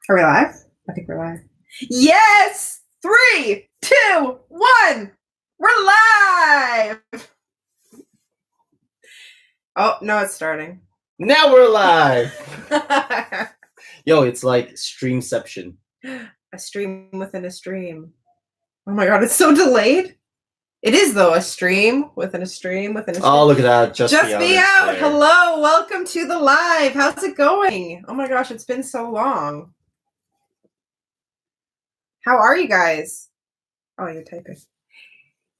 Are we live? I think we're live. Yes! 3, 2, 1! We're live! Oh, no, it's starting. Now we're live! Yo, it's like streamception. A stream within a stream. Oh my god, it's so delayed. It is, though, a stream within a stream within a stream. Oh, look at that. Just be out. Hello, welcome to the live. How's it going? Oh my gosh, it's been so long. How are you guys? Oh, you're typing.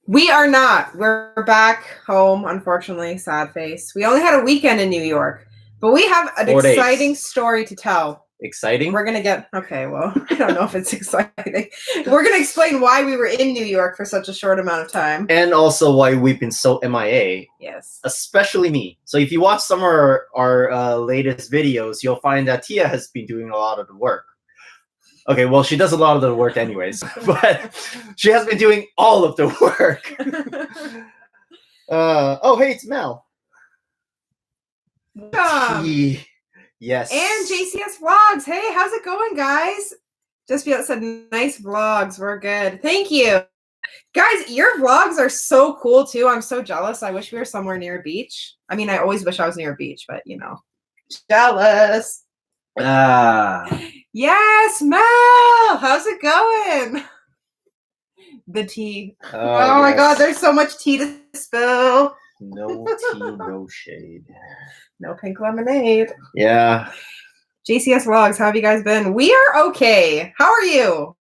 We are not. We're back home, unfortunately. Sad face. We only had a weekend in New York, but we have an exciting story to tell. Exciting? We're going to get... Okay, well, I don't know if it's exciting. We're going to explain why we were in New York for such a short amount of time. And also why we've been so MIA. Yes. Especially me. So if you watch some of our latest videos, you'll find that Tia has been doing a lot of the work. Okay, well, she does a lot of the work anyways, but she has been doing all of the work. Oh, hey, it's Mel. Yes. And JCS Vlogs. Hey, how's it going, guys? Just Be Out said, nice vlogs. We're good. Thank you. Guys, your vlogs are so cool, too. I'm so jealous. I wish we were somewhere near a beach. I mean, I always wish I was near a beach, but, you know. Jealous. Yes, Mel. How's it going? The tea. Oh my god, there's so much tea to spill. No tea, no shade. No pink lemonade. Yeah. JCS Vlogs, how have you guys been? We are okay. How are you?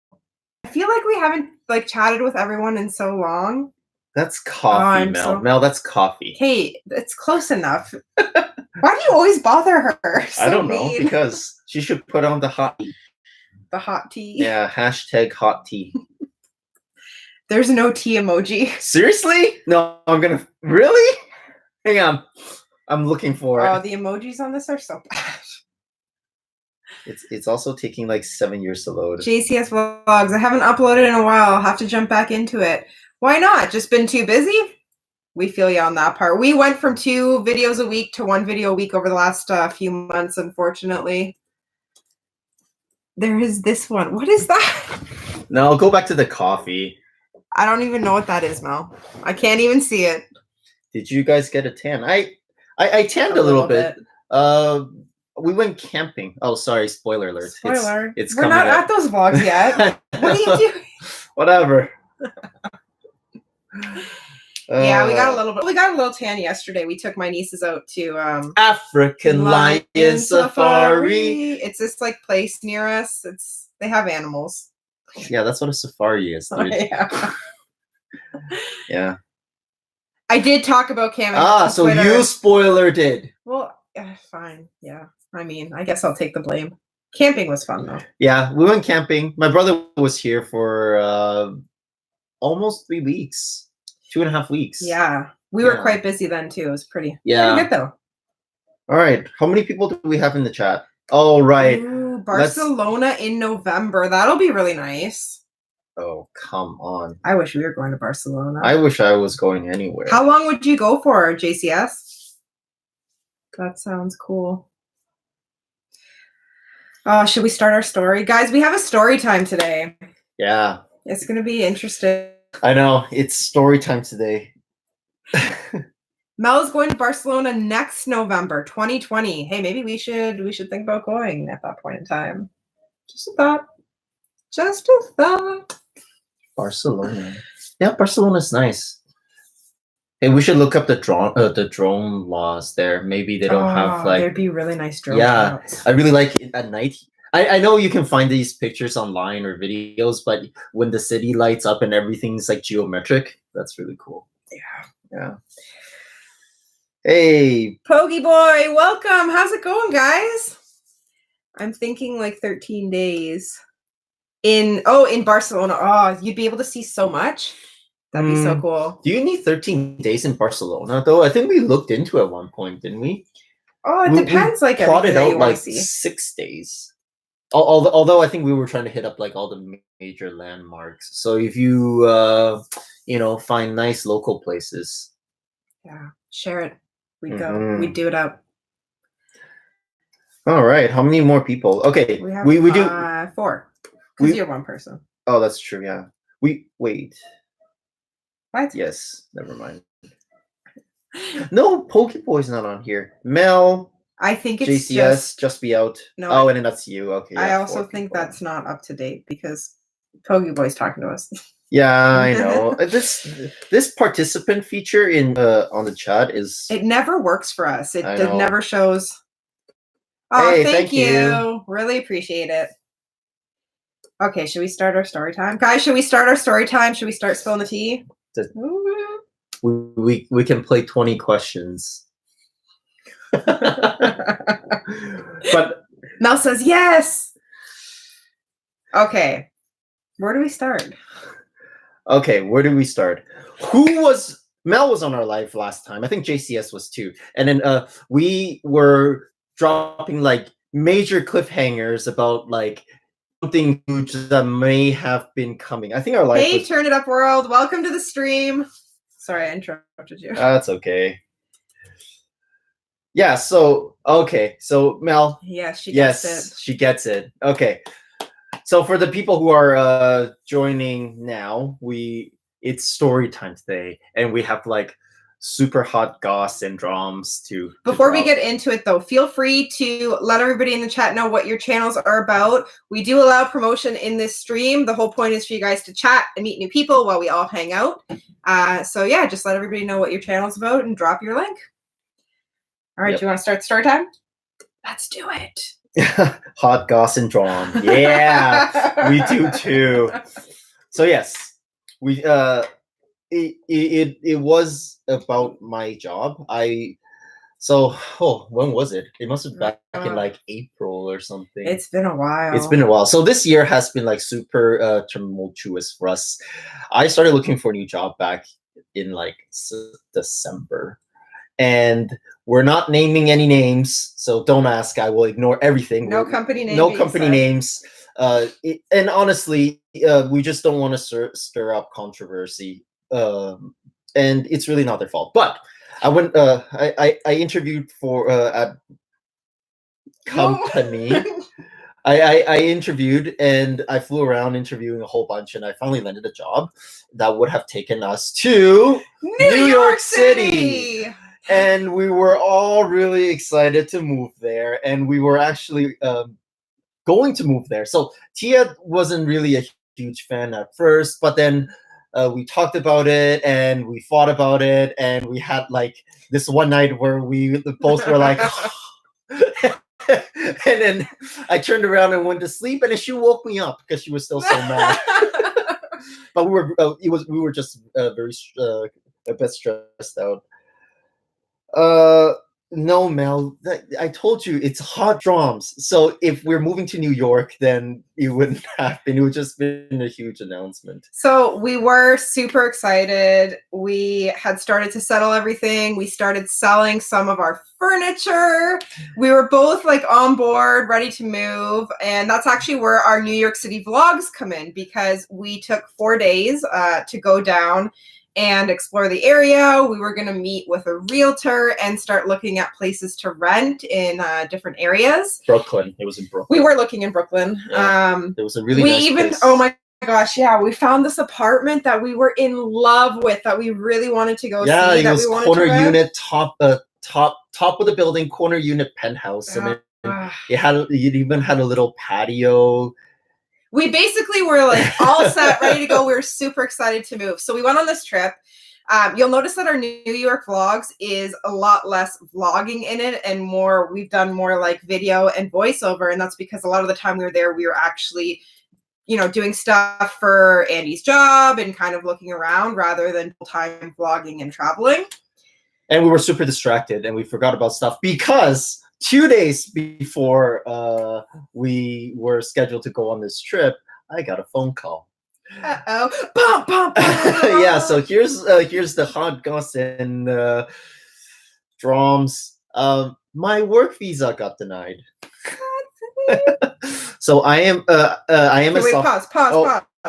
I feel like we haven't chatted with everyone in so long. That's coffee, Mel. Mel, that's coffee. Hey, it's close enough. Why do you always bother her? So I don't know, because she should put on the hot tea. The hot tea. Yeah, hashtag hot tea. There's no tea emoji. Seriously? No, I'm gonna... Really? Hang on. I'm looking for it. Oh, the emojis on this are so bad. It's also taking like 7 years to load. JCS Vlogs. I haven't uploaded in a while. I'll have to jump back into it. Why not? Just been too busy? We feel you on that part. We went from 2 videos a week to 1 video a week over the last few months, unfortunately. There is this one. What is that? No, go back to the coffee. I don't even know what that is, Mel. I can't even see it. Did you guys get a tan? I tanned a little bit. We went camping. Oh, sorry, spoiler alert. Spoiler. We're not at those vlogs yet. What are you doing? Whatever. Yeah, we got a little tan yesterday. We took my nieces out to African Lion Safari. It's this place near us. They have animals. Yeah, that's what a safari is, dude. Oh, yeah. Yeah. I did talk about camping. So Twitter. You spoiler did. Well, fine. Yeah. I mean, I guess I'll take the blame. Camping was fun, though. Yeah, we went camping. My brother was here for almost 3 weeks. 2.5 weeks. Yeah. We were quite busy then, too. It was pretty good, though. All right. How many people do we have in the chat? Oh, right. Ooh, Barcelona in November. That'll be really nice. Oh, come on. I wish we were going to Barcelona. I wish I was going anywhere. How long would you go for, JCS? That sounds cool. Should we start our story? Guys, we have a story time today. Yeah. It's going to be interesting. I know. It's story time today. Mel is going to Barcelona next November, 2020. Hey, maybe we should think about going at that point in time. Just a thought. Just a thought. Barcelona. Yeah, Barcelona's nice. Hey, we should look up the drone laws there. Maybe they don't have there'd be really nice drone shots. I really like it at night. I know you can find these pictures online or videos, but when the city lights up and everything's geometric, that's really cool. Yeah. Hey, Pogie boy, welcome. How's it going, guys? I'm thinking 13 days. In Barcelona. Oh, you'd be able to see so much. That'd be so cool. Do you need 13 days in Barcelona, though? I think we looked into it at one point, didn't we? Oh, it depends. We plotted out 6 days. Although I think we were trying to hit up all the major landmarks. So if you find nice local places, share it. We'd go. We'd do it up. All right. How many more people? Okay. We have We do. 4. Because We- you're one person. Oh, that's true. Yeah. We wait. What? Yes. Never mind. No, Pokeboy's not on here. Mel, I think it's JCS, just be out. No, Oh, and then that's you. Okay. I yeah, also 4 think people. that's not up to date because Pokeboy's talking to us. Yeah, I know. This participant feature in on the chat is. It never works for us. I It know. never shows. Oh, Hey, thank thank you. Really appreciate it. Okay, should we start our story time? Guys, should we start our story time? Should we start spilling the tea? We can play 20 questions. But Mel says yes. Okay. Where do we start? okay, where do we start? Mel was on our live last time. I think JCS was too. And then we were dropping like major cliffhangers about like something huge that may have been coming. I think our live Hey, was... Turn It Up World. Welcome to the stream. Sorry, I interrupted you. That's okay. Yeah, so okay. So Mel. Yes, she gets it. She gets it. Okay. So for the people who are joining now, it's story time today, and we have like super hot goss and drums to. Before we get into it, though, feel free to let everybody in the chat know what your channels are about. We do allow promotion in this stream. The whole point is for you guys to chat and meet new people while we all hang out. So yeah, just let everybody know what your channel's about and drop your link. All right, Do you want to start the story time? Let's do it. Hot goss and drum. Yeah, we do too. So yes, we it was about my job. When was it? It must have been back in like April or something. It's been a while. It's been a while. So this year has been like super tumultuous for us. I started looking for a new job back in like December. And we're not naming any names, so don't ask. I will ignore everything. No company names. No company names. And honestly, we just don't want to stir up controversy. And it's really not their fault. But I went. I interviewed for at company. I interviewed and I flew around interviewing a whole bunch, and I finally landed a job that would have taken us to New York City. And we were all really excited to move there, and we were actually going to move there. So Tia wasn't really a huge fan at first, but then we talked about it and we fought about it, and we had like this one night where we both were like, and then I turned around and went to sleep, and then she woke me up because she was still so mad. But we were just very a bit stressed out. No, Mel, I told you it's hot drums. So if we're moving to New York, then it wouldn't happen. It would just been a huge announcement. So we were super excited. We had started to settle everything. We started selling some of our furniture. We were both like on board, ready to move. And that's actually where our New York City vlogs come in, because we took 4 days to go down and explore the area. We were going to meet with a realtor and start looking at places to rent in different areas. Brooklyn. It was in Brooklyn. We were looking in Brooklyn. Yeah. It was a really nice place. Oh my gosh, yeah. We found this apartment that we were in love with, that we really wanted to go see. Yeah, it was corner unit, top of the building, corner unit penthouse. And it even had a little patio. We basically were like all set, ready to go. We were super excited to move. So we went on this trip. You'll notice that our New York vlogs is a lot less vlogging in it and more, we've done more like video and voiceover. And that's because a lot of the time we were there, we were actually, doing stuff for Andy's job and kind of looking around rather than full-time vlogging and traveling. And we were super distracted and we forgot about stuff because 2 days before we were scheduled to go on this trip, I got a phone call. Uh-oh. Yeah, so here's the hot goss and drums. My work visa got denied. So I am Wait,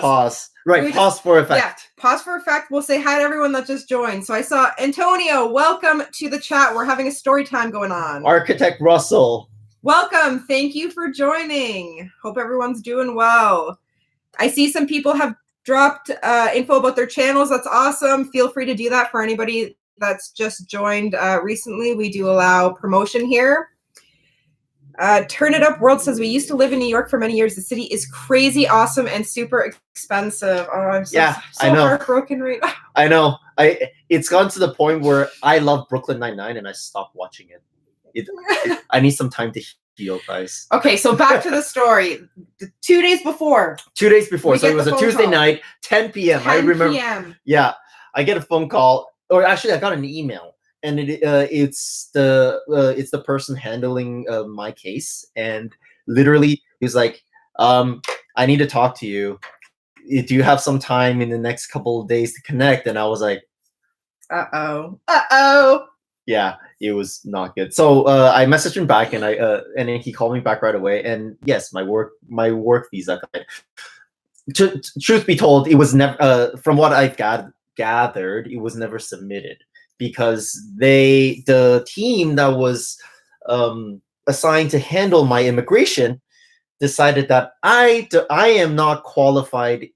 pause. Right, pause for effect. Yeah, pause for effect. We'll say hi to everyone that just joined. So I saw Antonio, welcome to the chat. We're having a story time going on. Architect Russell. Welcome. Thank you for joining. Hope everyone's doing well. I see some people have dropped info about their channels. That's awesome. Feel free to do that for anybody that's just joined recently. We do allow promotion here. Turn It Up World says, we used to live in New York for many years. The city is crazy, awesome, and super expensive. Oh, I'm so I know. heartbroken right now. I know. It's gotten to the point where I love Brooklyn Nine-Nine and I stopped watching it. I need some time to heal, guys. Okay, so back to the story. 2 days before. 2 days before. So it was a Tuesday night, 10 p.m. 10 I remember. p.m. Yeah, I get a phone call, or actually, I got an email, and it's the person handling my case, and literally he was like, "I need to talk to you. Do you have some time in the next couple of days to connect?" And I was like, uh-oh. Yeah, it was not good. So I messaged him back, and and then he called me back right away. And yes, my work visa. Truth be told, it was never. From what I've gathered, it was never submitted because the team that was assigned to handle my immigration decided that I am not qualified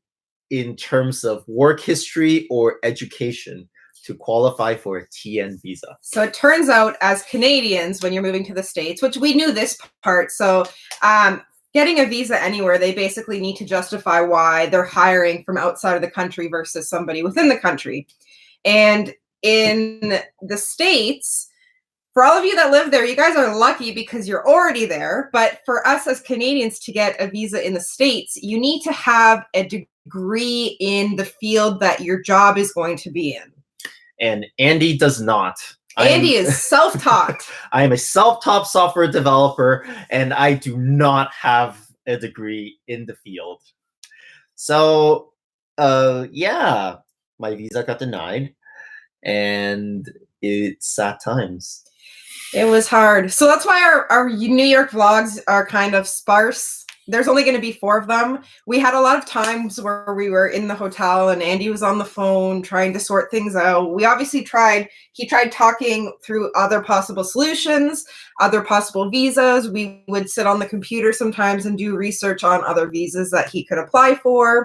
in terms of work history or education to qualify for a TN visa. So it turns out, as Canadians, when you're moving to the States, which we knew this part, so getting a visa anywhere, they basically need to justify why they're hiring from outside of the country versus somebody within the country. And in the States, for all of you that live there, you guys are lucky because you're already there. But for us as Canadians to get a visa in the States, you need to have a degree in the field that your job is going to be in. And Andy does not. Andy is self-taught. I am a self-taught software developer, and I do not have a degree in the field. So, yeah, my visa got denied, and it's sad times. It was hard. So that's why our New York vlogs are kind of sparse. There's only going to be 4 of them. We had a lot of times where we were in the hotel and Andy was on the phone trying to sort things out. We obviously he tried talking through other possible solutions, other possible visas. We would sit on the computer sometimes and do research on other visas that he could apply for.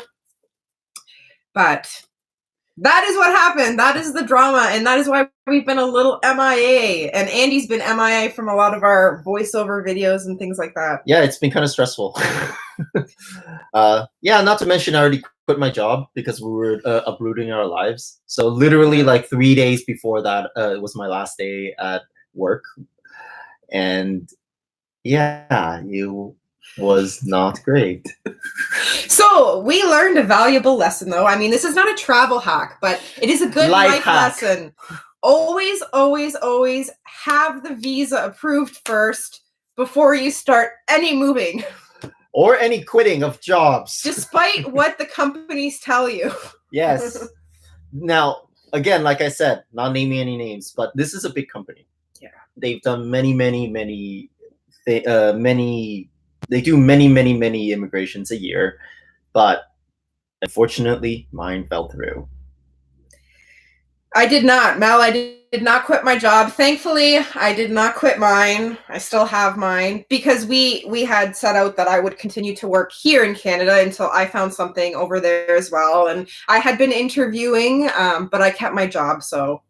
But that is what happened. That is the drama, and that is why we've been a little MIA. And Andy's been MIA from a lot of our voiceover videos and things like that. Yeah, it's been kind of stressful. Yeah, not to mention I already quit my job because we were uprooting our lives. So literally like 3 days before that, it was my last day at work. And yeah, it was not great. So we learned a valuable lesson, though. I mean, this is not a travel hack, but it is a good life lesson. Always, always, always have the visa approved first before you start any moving. Or any quitting of jobs. Despite what the companies tell you. Yes. Now, again, like I said, not naming any names, but this is a big company. Yeah. They've done many they do many immigrations a year, but unfortunately mine fell through. I did not, Mel. I did not quit my job. Thankfully, I did not quit mine. I still have mine because we had set out that I would continue to work here in Canada until I found something over there as well. And I had been interviewing, but I kept my job, so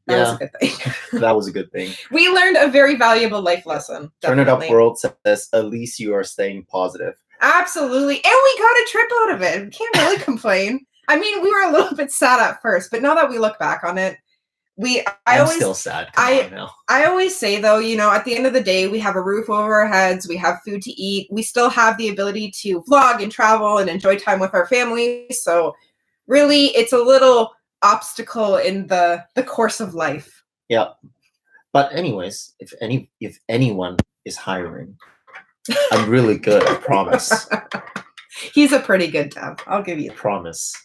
that was a good thing. That was a good thing. We learned a very valuable life lesson. Turn It Up World says, at least you are staying positive. Absolutely. And we got a trip out of it. We can't really complain. I mean, we were a little bit sad at first, but now that we look back on it, I'm still sad. I always say, though, you know, at the end of the day, we have a roof over our heads. We have food to eat. We still have the ability to vlog and travel and enjoy time with our family. So really, it's a little obstacle in the course of life. Yeah. But anyways, if anyone is hiring, I'm really good, I promise. He's a pretty good dev. I'll give you that. Promise.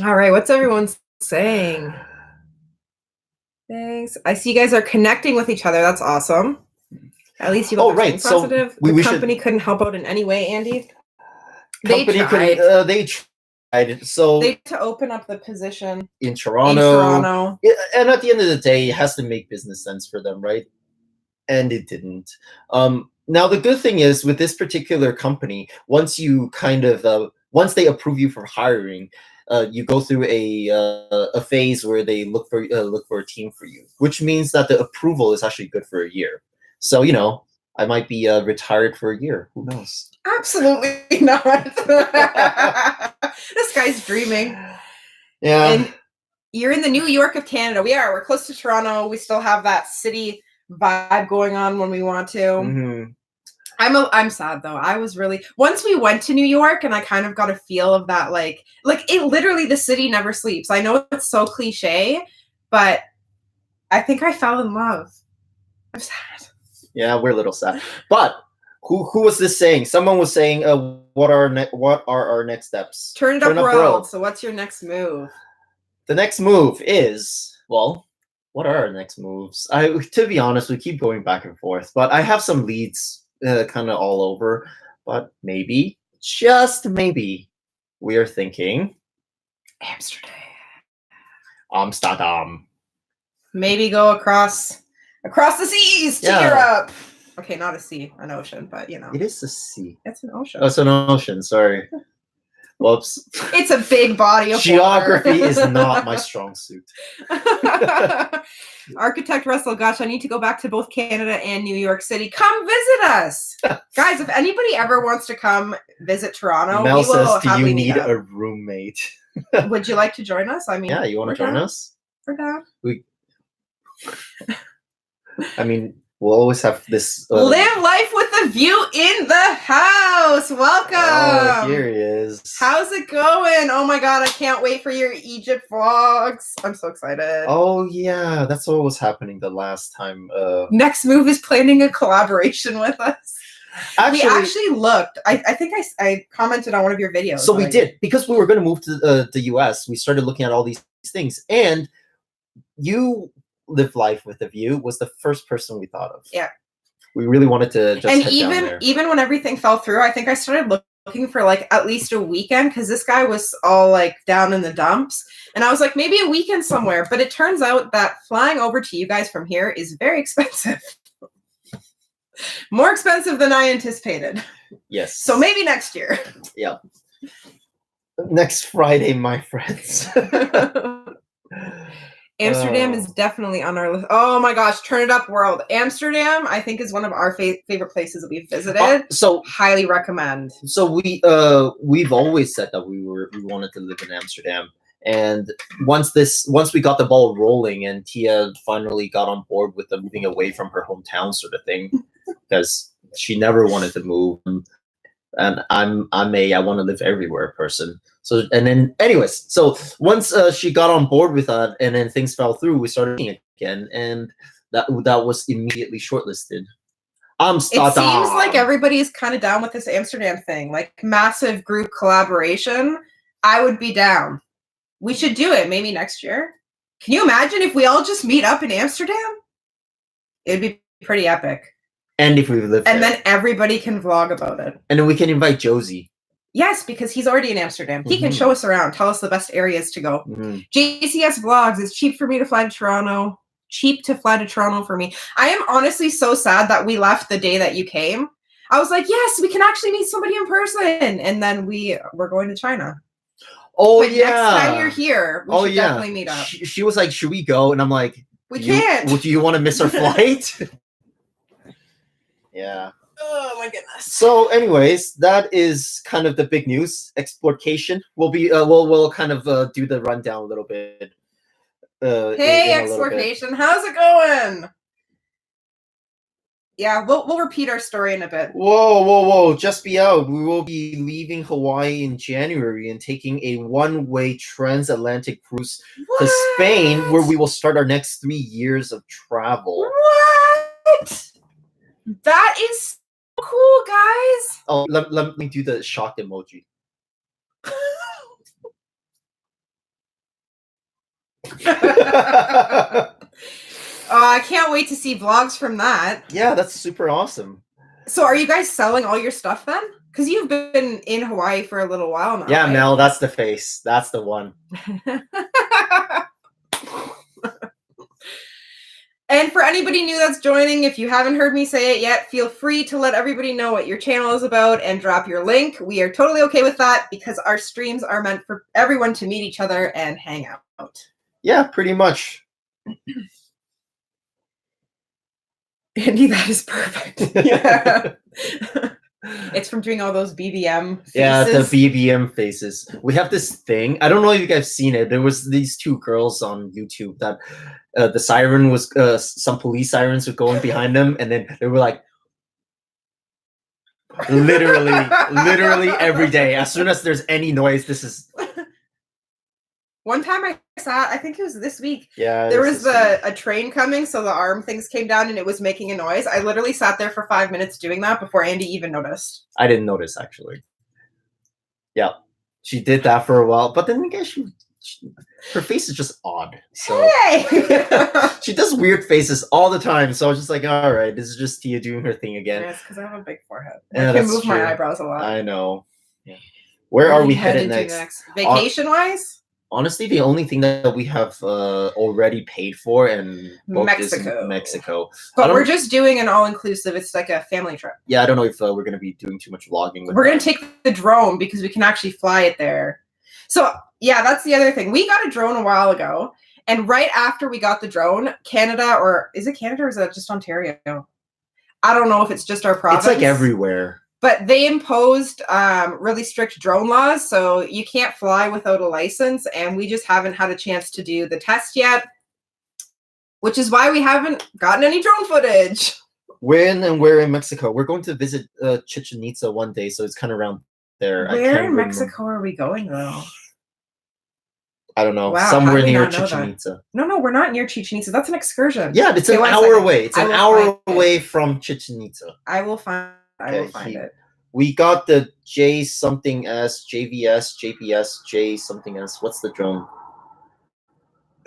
All right, what's everyone saying? Thanks. I see you guys are connecting with each other. That's awesome. At least you look positive. So the company couldn't help out in any way, Andy. They tried. So they to open up the position in Toronto. And at the end of the day, it has to make business sense for them, right? and it didn't. Now the good thing is with this particular company, once you once they approve you for hiring, you go through a phase where they look for a team for you, which means that the approval is actually good for a year. So I might be retired for a year. Who knows? Absolutely not. This guy's dreaming. Yeah. And you're in the New York of Canada. We're close to Toronto. We still have that city vibe going on when we want to. Mm-hmm. I'm sad though. I was really, once we went to New York and I kind of got a feel of that, like it literally, the city never sleeps. I know it's so cliche, but I think I fell in love. I'm sad. Yeah, we're a little sad. But who was this saying? Someone was saying, what are our next steps? Turn it up world. So what's your next move? The next move is, well, what are our next moves? To be honest, we keep going back and forth, but I have some leads kind of all over. But maybe, just maybe, we are thinking Amsterdam. Maybe go across the seas to Europe. Okay, not a sea, an ocean, but It is a sea. It's an ocean. Oh, it's an ocean. Sorry. Whoops. It's a big body of geography water. Is not my strong suit. Architect Russell, gosh, I need to go back to both Canada and New York City. Come visit us. Guys, if anybody ever wants to come visit Toronto, Mel we will says, do you need a roommate? Would you like to join us? I mean, yeah, you want to join us? We're down. I mean, we'll always have this. Live life with a view in the house. Welcome. Oh, here he is. How's it going? Oh my god, I can't wait for your Egypt vlogs. I'm so excited. Oh yeah, that's what was happening the last time. Next move is planning a collaboration with us. We actually looked. I think I commented on one of your videos. So we did, because we were going to move to the US. We started looking at all these things, and you Live Life with a View was the first person we thought of. Yeah. We really wanted to just head down there. Even when everything fell through, I think I started looking for like at least a weekend, because this guy was all like down in the dumps. And I was like, maybe a weekend somewhere. But it turns out that flying over to you guys from here is very expensive. More expensive than I anticipated. Yes. So maybe next year. Yeah. Next Friday, my friends. Amsterdam is definitely on our list. Oh my gosh, turn it up world. Amsterdam, I think, is one of our favorite places that we've visited. So highly recommend. So we've always said that we wanted to live in Amsterdam. And once we got the ball rolling and Tia finally got on board with the moving away from her hometown sort of thing, because she never wanted to move. And I'm I want to live everywhere person. So, and then anyways, so once she got on board with that, and then things fell through, we started looking again, and that was immediately shortlisted. Amsterdam. It seems like everybody's kind of down with this Amsterdam thing, like massive group collaboration. I would be down. We should do it maybe next year. Can you imagine if we all just meet up in Amsterdam? It'd be pretty epic. And if we live and there. Then everybody can vlog about it. And then we can invite Josie. Yes, because he's already in Amsterdam. He can show us around, tell us the best areas to go. JCS Vlogs, it's cheap for me to fly to Toronto. Cheap to fly to Toronto for me. I am honestly so sad that we left the day that you came. I was like, yes, we can actually meet somebody in person. And then we're going to China. Oh, but yeah. Next time you're here, we should definitely meet up. She was like, should we go? And I'm like, we can't. Do you want to miss our flight? Yeah. Oh my goodness. So, anyways, that is kind of the big news. Exploitation. We'll be we'll kind of do the rundown a little bit. Hey, Exploitation, how's it going? Yeah, we'll repeat our story in a bit. Whoa! Just be out. We will be leaving Hawaii in January and taking a one-way transatlantic cruise to Spain, where we will start our next 3 years of travel. What? That is so cool, guys. Oh, let me do the shocked emoji. I can't wait to see vlogs from that. Yeah, that's super awesome. So are you guys selling all your stuff then? Because you've been in Hawaii for a little while now. Yeah, right? Mel, that's the face. That's the one. And for anybody new that's joining, if you haven't heard me say it yet, feel free to let everybody know what your channel is about and drop your link. We are totally okay with that because our streams are meant for everyone to meet each other and hang out. Yeah, pretty much. Andy, that is perfect. Yeah. It's from doing all those BBM faces. Yeah, the BBM faces. We have this thing. I don't know if you guys have seen it. There was these two girls on YouTube that the siren was some police sirens were going behind them, and then they were like, literally every day. As soon as there's any noise, this is. One time I saw, I think it was this week. Yeah. There was a train coming, so the arm things came down and it was making a noise. I literally sat there for 5 minutes doing that before Andy even noticed. I didn't notice, actually. Yeah. She did that for a while, but then again, her face is just odd. So hey! she does weird faces all the time. So I was just like, all right, this is just Tia doing her thing again. Yeah, it's because I have a big forehead. Yeah, I can move my true. eyebrows a lot. I know. Yeah. Where are we headed next? Vacation-wise? Honestly, the only thing that we have already paid for and booked is Mexico. But we're just doing an all-inclusive. It's like a family trip. Yeah, I don't know if we're going to be doing too much vlogging. We're going to take the drone because we can actually fly it there. So, yeah, that's the other thing. We got a drone a while ago. And right after we got the drone, Canada, or is it Canada or is that just Ontario? I don't know if it's just our province. It's like everywhere. But they imposed really strict drone laws, so you can't fly without a license, and we just haven't had a chance to do the test yet, which is why we haven't gotten any drone footage. When and where in Mexico? We're going to visit Chichen Itza one day, so it's kind of around there. Where in Mexico are we going, though? I don't know. Wow, somewhere near Chichen Itza. No, we're not near Chichen Itza. That's an excursion. Yeah, it's an hour away. It's an hour away from Chichen Itza. I will find it. We got the J something S, JVS, JPS, J something S. What's the drone?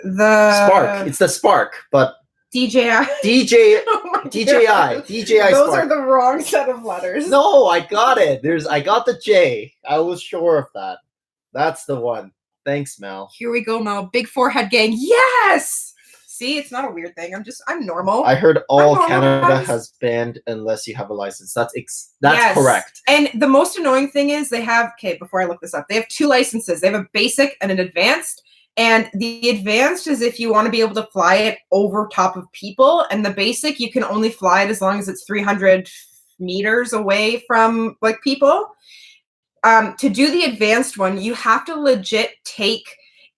The Spark. It's the Spark, but DJI. Oh DJI Those Spark. are the wrong set of letters. No, I got it. I got the J. I was sure of that. That's the one. Thanks, Mel. Here we go, Mel. Big forehead gang. Yes. See, it's not a weird thing. I'm normal. I heard all Canada has banned unless you have a license. That's yes. Correct. And the most annoying thing is they have, before I look this up, they have 2 licenses. They have a basic and an advanced. And the advanced is if you want to be able to fly it over top of people. And the basic, you can only fly it as long as it's 300 meters away from like people. To do the advanced one, you have to legit take,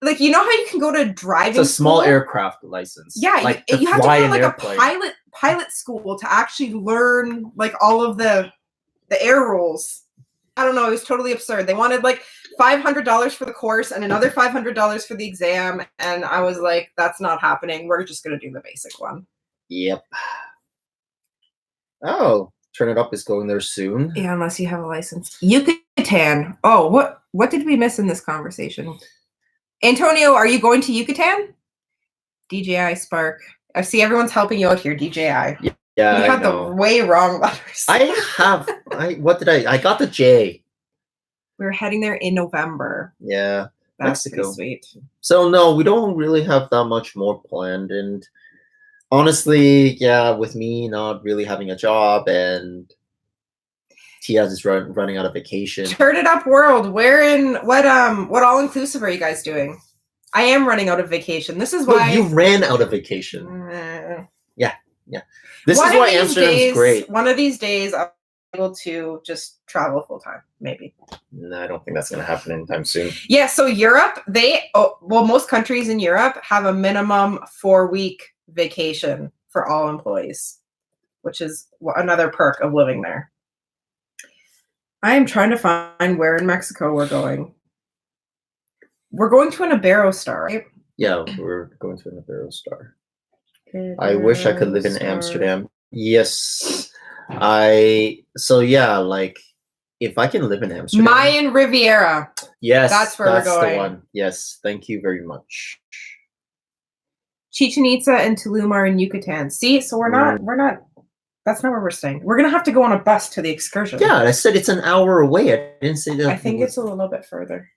like, you know how you can go to driving It's a small aircraft license. Yeah, like you have to go to like airplane. a pilot school to actually learn like all of the air rules. I don't know, it was totally absurd. They wanted like $500 for the course and another $500 for the exam, and I was like, that's not happening. We're just going to do the basic one. Yep. Oh, Turn It Up is going there soon. Yeah, unless you have a license. Yucatan. Oh, what did we miss in this conversation? Antonio, are you going to Yucatan? DJI Spark. I see everyone's helping you out here, DJI. Yeah, you had the way wrong letters. What did I got the J. We're heading there in November. Yeah, that's Mexico. Sweet. So no, we don't really have that much more planned, and honestly, yeah, with me not really having a job and Tia is running out of vacation. Turn It Up world. Where in what all inclusive are you guys doing? I am running out of vacation. This is why you ran out of vacation. Yeah. This is why Amsterdam's great. One of these days, I'll be able to just travel full time. Maybe. No, I don't think that's going to happen anytime soon. Yeah. So Europe, most countries in Europe have a minimum 4-week vacation for all employees, which is another perk of living there. I am trying to find where in Mexico we're going. We're going to an Iberostar, right? Yeah, we're going to an Iberostar. I wish I could live in Amsterdam. Yes. So yeah, like if I can live in Amsterdam. Mayan Riviera. Yes. That's where we're going. The one. Yes. Thank you very much. Chichen Itza and Tulum are in Yucatan. See, so we're not, that's not where we're staying. We're going to have to go on a bus to the excursion. Yeah, I said it's an hour away. I didn't say that. I think it's a little bit further.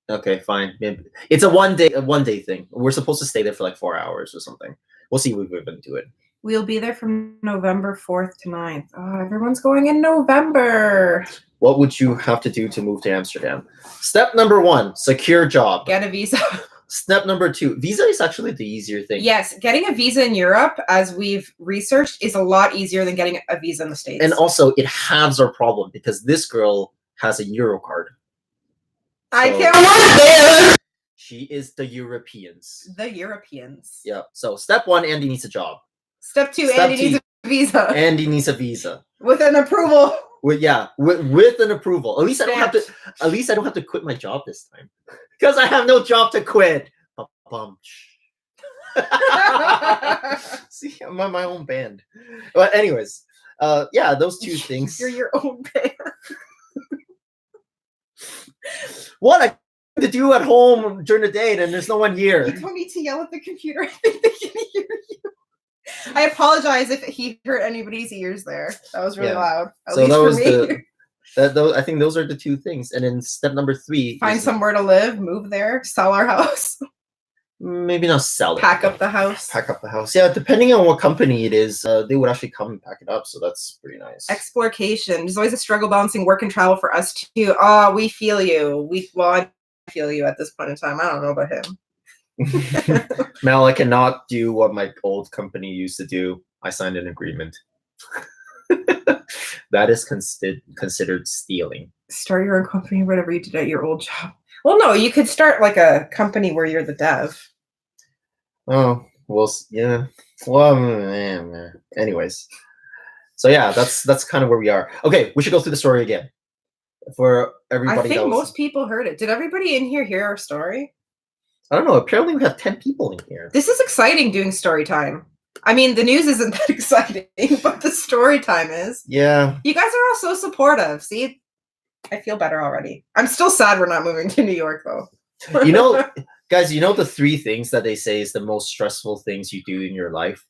Okay, fine. Maybe. It's a one day thing. We're supposed to stay there for like 4 hours or something. We'll see if we're going to do it. We'll be there from November 4th to 9th. Oh, everyone's going in November. What would you have to do to move to Amsterdam? Step number 1, secure job. Get a visa. Step number 2, visa is actually the easier thing. Yes, getting a visa in Europe, as we've researched, is a lot easier than getting a visa in the States. And also, it halves our problem because this girl has a Euro card. I can't work there. She is the Europeans. The Europeans. Yeah. So step 1, Andy needs a job. Step 2, Step Andy 2, needs a visa. Andy needs a visa. With an approval. With an approval. At least I don't have to. At least I don't have to quit my job this time, because I have no job to quit. See, I'm on my own band. But anyways, yeah, those 2 things. You're your own band. What I to do at home during the day, and there's no one here. You don't need to yell at the computer. I think they can hear you. I apologize if he hurt anybody's ears there. That was really loud. At so least that for was me. I think those are the 2 things. And then step number 3, find somewhere to live, move there, sell our house. Maybe not sell it. Pack up the house. Pack up the house. Yeah, depending on what company it is, they would actually come and pack it up. So that's pretty nice. Exploration. There's always a struggle balancing work and travel for us too. We feel you. I feel you at this point in time. I don't know about him. Mel, I cannot do what my old company used to do. I signed an agreement. That is considered stealing. Start your own company, whatever you did at your old job. Well, no, you could start like a company where you're the dev. Oh, well, yeah. Well, anyways. So yeah, that's kind of where we are. Okay, we should go through the story again for everybody. I think most people heard it. Did everybody in here hear our story? I don't know. Apparently, we have 10 people in here. This is exciting doing story time. I mean, the news isn't that exciting, but the story time is. Yeah. You guys are all so supportive. See, I feel better already. I'm still sad we're not moving to New York, though. You know, guys, you know the 3 things that they say is the most stressful things you do in your life?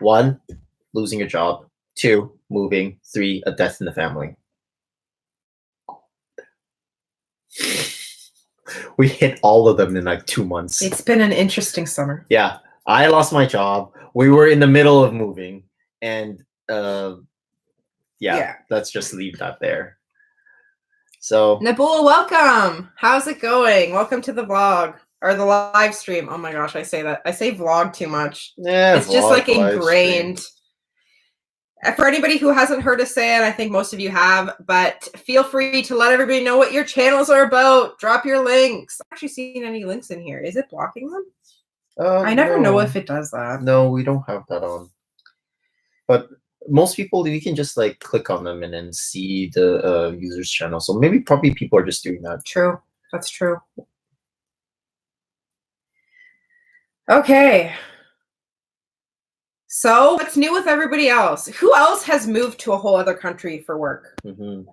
1, losing your job. 2, moving. 3, a death in the family. We hit all of them in like 2 months. It's been an interesting summer. Yeah. I lost my job. We were in the middle of moving. And yeah, let's just leave that there. So Nabul, welcome. How's it going? Welcome to the vlog or the live stream. Oh my gosh, I say that. I say vlog too much. Yeah, it's just like ingrained. For anybody who hasn't heard us say it, I think most of you have, but feel free to let everybody know what your channels are about. Drop your links. I haven't actually seen any links in here. Is it blocking them? I never know if it does that. No, we don't have that on. But most people, you can just like click on them and then see the user's channel. So probably people are just doing that. True. That's true. Okay. So what's new with everybody else? Who else has moved to a whole other country for work? Mm-hmm.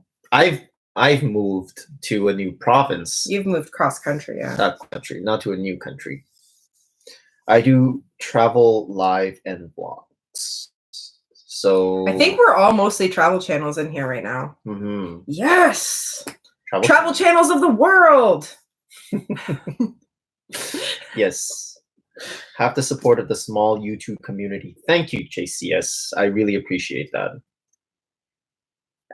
I've moved to a new province. You've moved cross country, yeah. Not country, not to a new country. I do travel live and vlogs. So I think we're all mostly travel channels in here right now. Mm-hmm. Yes. Travel channels of the world. Yes. Have the support of the small YouTube community. Thank you, JCS. I really appreciate that.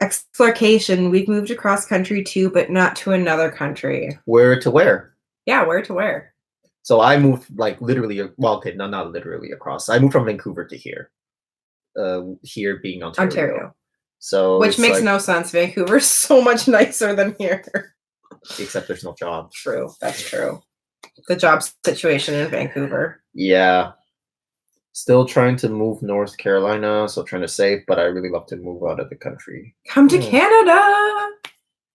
Exploration. We've moved across country too, but not to another country. Where to where? Yeah, where to where? So I moved like literally, well, okay, not literally across. I moved from Vancouver to here. Here being Ontario. So which makes no sense. Vancouver's so much nicer than here. Except there's no job. True. That's true. The job situation in Vancouver. Yeah. Still trying to move North Carolina, so trying to save, but I really love to move out of the country. Come to Canada.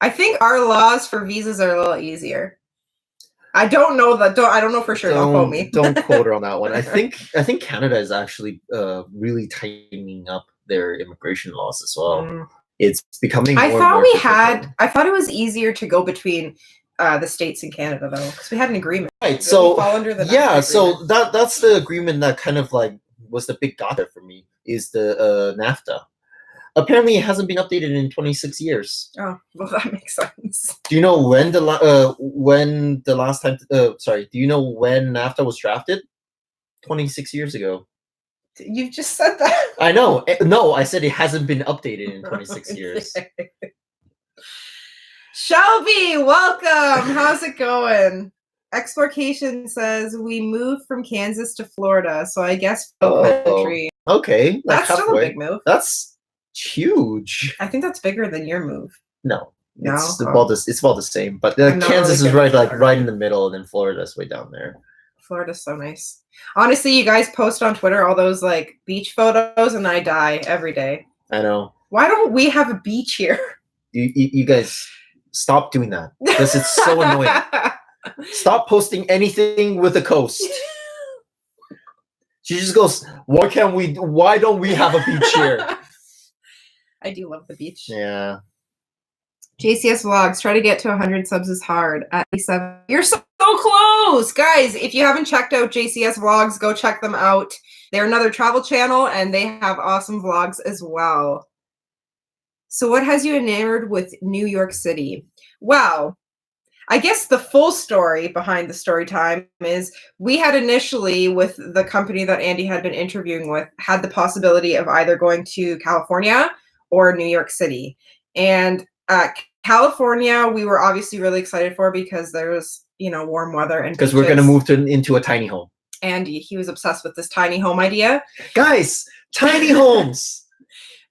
I think our laws for visas are a little easier. I don't know that. I don't know for sure. Don't quote me. Don't quote her on that one. I think Canada is actually really tightening up their immigration laws as well. It's becoming. I thought it was easier to go between the States and Canada though, because we had an agreement. Right. So fall under the so that's the agreement that kind of like was the big gotcha for me is the NAFTA. Apparently, it hasn't been updated in 26 years. Oh, well, that makes sense. Do you know when the last time? Sorry, do you know when NAFTA was drafted? 26 years ago. You've just said that. I know. No, I said it hasn't been updated in 26 years. Shelby, welcome. How's it going? Exploration says we moved from Kansas to Florida, so I guess country. Okay, like That's halfway. still a big move. That's huge. I think that's bigger than your move. No, No? it's about this. It's about the same, but I'm not Kansas really is good right, at right in the middle, and then Florida's way down there. Florida's so nice. Honestly, you guys post on Twitter all those like beach photos, and I die every day. I know. Why don't we have a beach here? You guys stop doing that because it's so annoying. Stop posting anything with the coast. She just goes, why don't we have a beach here? I do love the beach. Yeah. JCS Vlogs, try to get to 100 subs is hard. At 7. You're so close! Guys, if you haven't checked out JCS Vlogs, go check them out. They're another travel channel, and they have awesome vlogs as well. So what has you enamored with New York City? Well, I guess the full story behind the story time is we had initially, with the company that Andy had been interviewing with, had the possibility of either going to California or New York City. And California, we were obviously really excited for because there was, warm weather and because we're going to move into a tiny home. Andy, he was obsessed with this tiny home idea. Guys, tiny homes.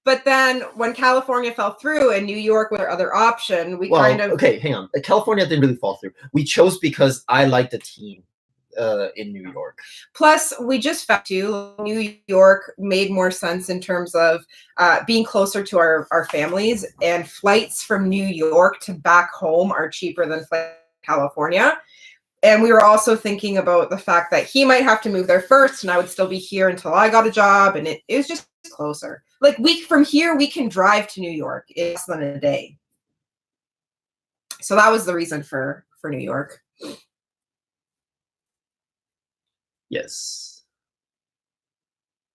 But then when California fell through and New York was our other option, okay, hang on. California didn't really fall through. We chose because I liked the team in New York. Plus, we just felt New York made more sense in terms of being closer to our families, and flights from New York to back home are cheaper than flights to California. And we were also thinking about the fact that he might have to move there first, and I would still be here until I got a job, and it was just closer. Like from here, we can drive to New York in less than a day. So that was the reason for New York. Yes.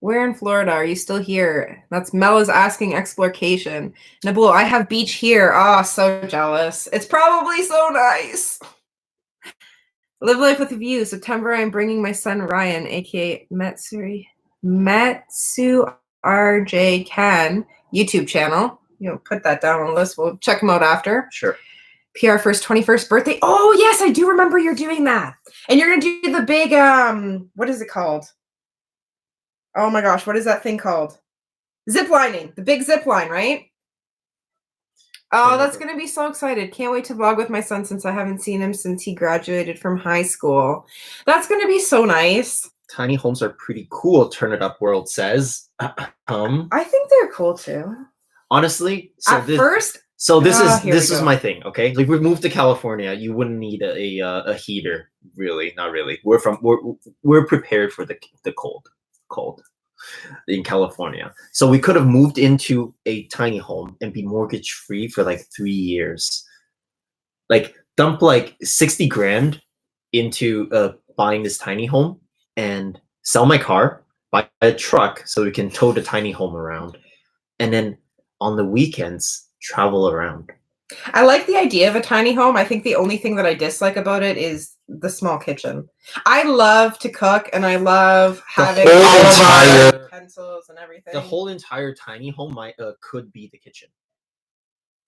Where in Florida? Are you still here? That's Mella's asking exploration. Nabu, I have beach here. Oh, so jealous. It's probably so nice. Live life with a view. September, I'm bringing my son Ryan, aka Metsu RJ Can YouTube channel. Put that down on the list. We'll check him out after. Sure. PR for his 21st birthday. Oh yes, I do remember you're doing that. And you're gonna do the big what is it called? Oh my gosh, what is that thing called? Zip lining. The big zip line, right? Oh, that's going to be so excited. Can't wait to vlog with my son since I haven't seen him since he graduated from high school. That's going to be so nice. Tiny homes are pretty cool, Turn It Up World says. I think they're cool too. Honestly, this is my thing, okay? Like, we moved to California, you wouldn't need a heater, really, not really. We're prepared for the cold in California. So we could have moved into a tiny home and be mortgage free for like 3 years. Like, dump like 60 grand into buying this tiny home and sell my car, buy a truck so we can tow the tiny home around, and then on the weekends travel around. I like the idea of a tiny home. I think the only thing that I dislike about it is the small kitchen. I love to cook, and I love having all of utensils and everything. The whole entire tiny home could be the kitchen.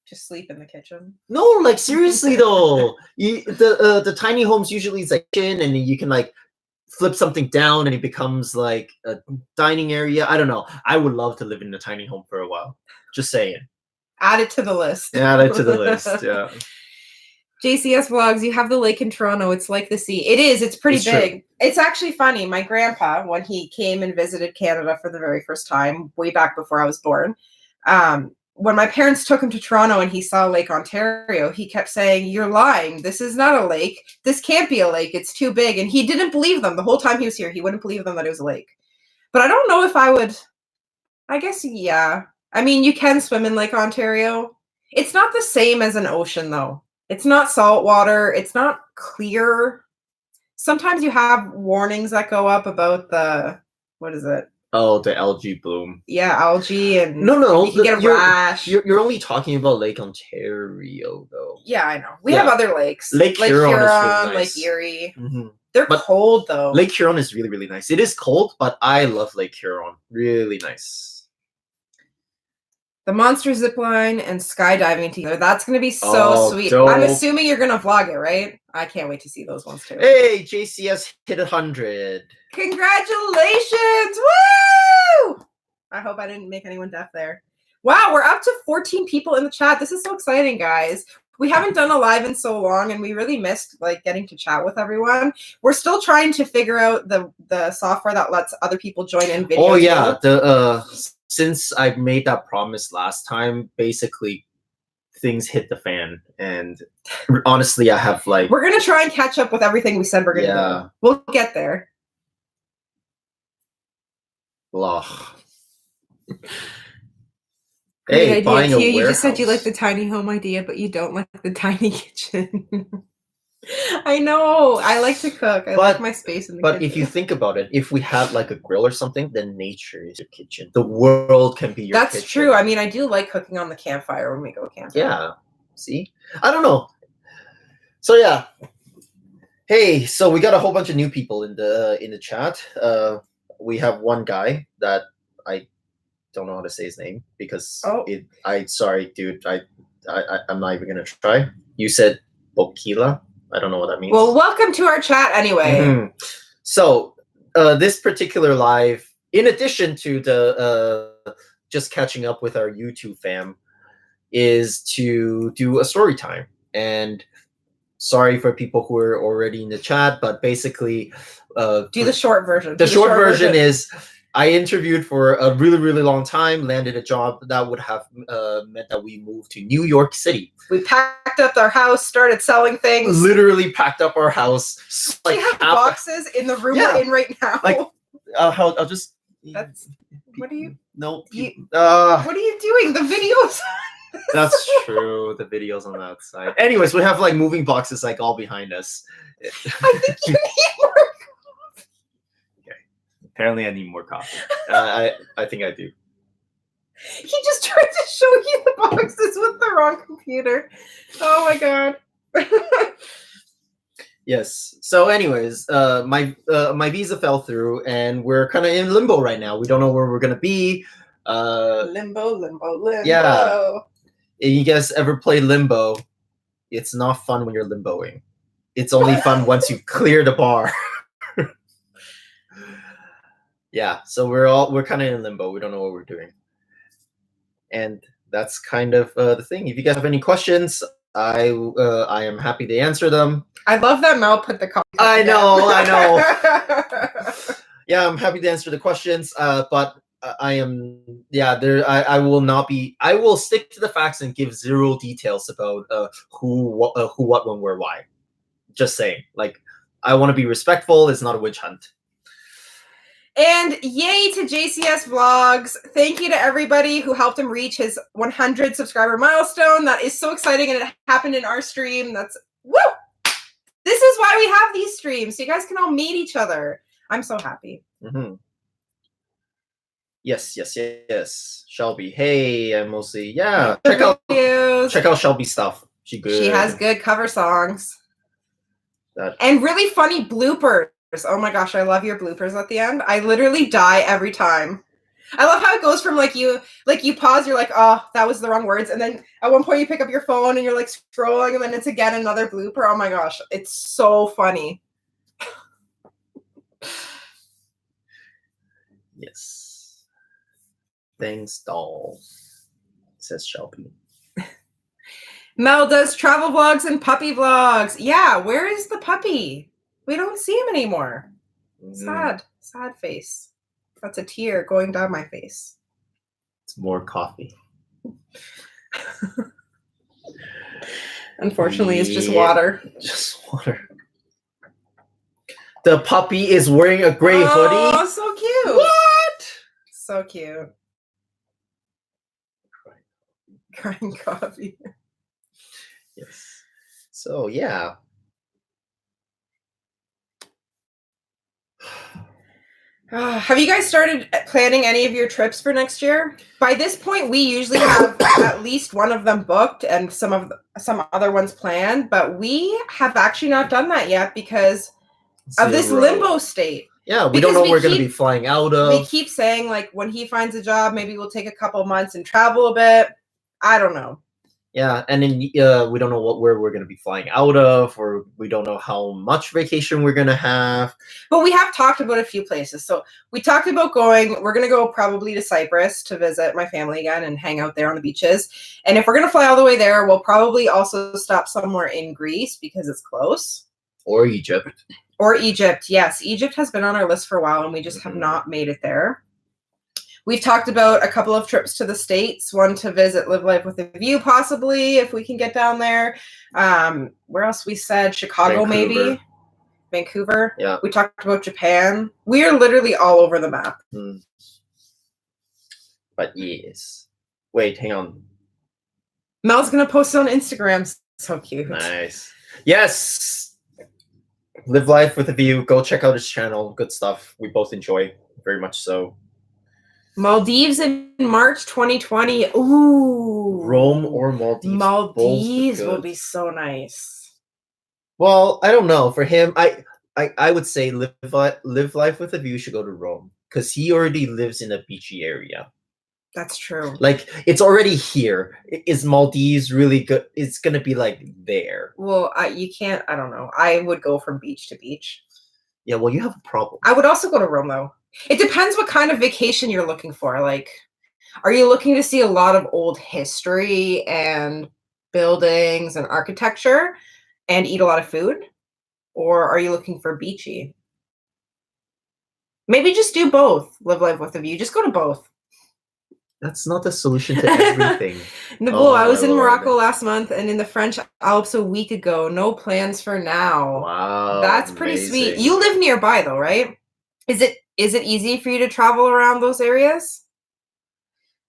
Just sleep in the kitchen. No, like, seriously though, the tiny homes usually is like kitchen, and you can like flip something down, and it becomes like a dining area. I don't know. I would love to live in a tiny home for a while. Just saying. Add it to the list. Add it to the list. Yeah. JCS Vlogs, you have the lake in Toronto. It's like the sea. It is. It's pretty big. True. It's actually funny. My grandpa, when he came and visited Canada for the very first time, way back before I was born, when my parents took him to Toronto and he saw Lake Ontario, he kept saying, "You're lying. This is not a lake. This can't be a lake. It's too big." And he didn't believe them. The whole time he was here, he wouldn't believe them that it was a lake. But I don't know if I would. I guess, yeah. I mean, you can swim in Lake Ontario. It's not the same as an ocean, though. It's not salt water. It's not clear. Sometimes you have warnings that go up about the, what is it? Oh, the algae bloom. Yeah, algae, and no, you can get a rash. You're only talking about Lake Ontario, though. Yeah, I know. We have other lakes. Lake Huron, Lake nice. Erie. Mm-hmm. They're But cold though. Lake Huron is really, really nice. It is cold, but I love Lake Huron. Really nice. The monster zip line and skydiving together. That's going to be so Oh, sweet. dope. I'm assuming you're going to vlog it, right? I can't wait to see those ones too. Hey, JCS hit 100. Congratulations! Woo! I hope I didn't make anyone deaf there. Wow, we're up to 14 people in the chat. This is so exciting, guys. We haven't done a live in so long, and we really missed like getting to chat with everyone. We're still trying to figure out the software that lets other people join in videos. Oh yeah, the since I made that promise last time, basically things hit the fan, and honestly, I have like we're gonna try and catch up with everything we said we're gonna do. We'll get there. Blah. Hey, buying a warehouse. You just said you like the tiny home idea, but you don't like the tiny kitchen. I know. I like to cook. I like my space in the kitchen. But if you think about it, if we had like a grill or something, then nature is your kitchen. The world can be your kitchen. That's true. I mean, I do like cooking on the campfire when we go camping. Yeah. See? I don't know. So yeah. Hey, so we got a whole bunch of new people in the chat. We have one guy that I don't know how to say his name because sorry, dude. I'm not even gonna try. You said Bokila. I don't know what that means. Well, welcome to our chat anyway. Mm-hmm. So this particular live, in addition to the just catching up with our YouTube fam, is to do a story time. And sorry for people who are already in the chat, but basically do the short version. The short version is I interviewed for a really, really long time, landed a job that would have meant that we moved to New York City. We packed up our house, started selling things. Literally packed up our house. Like we have boxes in the room we're in right now. Like, I'll just... That's... What are you... No. What are you doing? The videos... That's true. The videos on that side. Anyways, we have like moving boxes like all behind us. I think you need more coffee. Okay. Apparently I need more coffee. I think I do. He just tried to show you the boxes with the wrong computer. Oh my god. Yes. So anyways, my visa fell through and we're kind of in limbo right now. We don't know where we're going to be. Limbo. Yeah. If you guys ever play Limbo, it's not fun when you're limboing. It's only fun once you clear the bar. Yeah, so we're kind of in limbo. We don't know what we're doing. And that's kind of the thing. If you guys have any questions, I am happy to answer them. I love that Mel put the coffee. I know. Yeah, I'm happy to answer the questions, but I will stick to the facts and give zero details about who, what, when, where, why. Just saying, like, I want to be respectful. It's not a witch hunt. And yay to JCS Vlogs. Thank you to everybody who helped him reach his 100 subscriber milestone. That is so exciting, and it happened in our stream. That's woo! This is why we have these streams, so you guys can all meet each other. I'm so happy. Mm-hmm. Yes. Shelby. Hey, I'm mostly check out Shelby's stuff. She has good cover songs. And really funny bloopers. Oh my gosh, I love your bloopers at the end. I literally die every time. I love how it goes from like you pause, you're like, oh, that was the wrong words. And then at one point you pick up your phone and you're like scrolling and then it's again another blooper. Oh my gosh, it's so funny. Yes. Thanks, doll, says Shelby. Mel does travel vlogs and puppy vlogs. Yeah, where is the puppy? We don't see him anymore. Sad face. That's a tear going down my face. It's more coffee. Unfortunately, it's just water. Just water. The puppy is wearing a gray hoodie. Oh, so cute. What? So cute. Crying coffee. Yes. So, yeah. Have you guys started planning any of your trips for next year? By this point, we usually have at least one of them booked and some other ones planned, but we have actually not done that yet because of this limbo state. Yeah, we don't know where we're going to be flying out of. We keep saying, like, when he finds a job, maybe we'll take a couple months and travel a bit. I don't know. Yeah, and then we don't know where we're going to be flying out of, or we don't know how much vacation we're going to have. But we have talked about a few places. So we talked about going, we're going to go probably to Cyprus to visit my family again and hang out there on the beaches. And if we're going to fly all the way there, we'll probably also stop somewhere in Greece because it's close. Or Egypt. Or Egypt, yes. Egypt has been on our list for a while, and we just have not made it there. We've talked about a couple of trips to the States, one to visit Live Life with a View, possibly, if we can get down there. Where else we said? Chicago, maybe. Vancouver. Yeah. We talked about Japan. We are literally all over the map. But yes. Wait, hang on. Mel's going to post it on Instagram. So cute. Nice. Yes. Live Life with a View. Go check out his channel. Good stuff. We both enjoy very much so. Maldives in March 2020. Ooh. Rome or Maldives. Maldives would be so nice. Well, I don't know. For him, I would say live life with a view should go to Rome because he already lives in a beachy area. That's true. Like, it's already here. Is Maldives really good? It's going to be like there. Well, you can't. I don't know. I would go from beach to beach. Yeah, well, you have a problem. I would also go to Rome, though. It depends what kind of vacation you're looking for. Like, are you looking to see a lot of old history and buildings and architecture and eat a lot of food? Or are you looking for beachy? Maybe just do both. Live life with a view. Just go to both. That's not the solution to everything. No, I was in Morocco last month and in the French Alps a week ago. No plans for now. Wow. That's pretty sweet. You live nearby though, right? Is it easy for you to travel around those areas?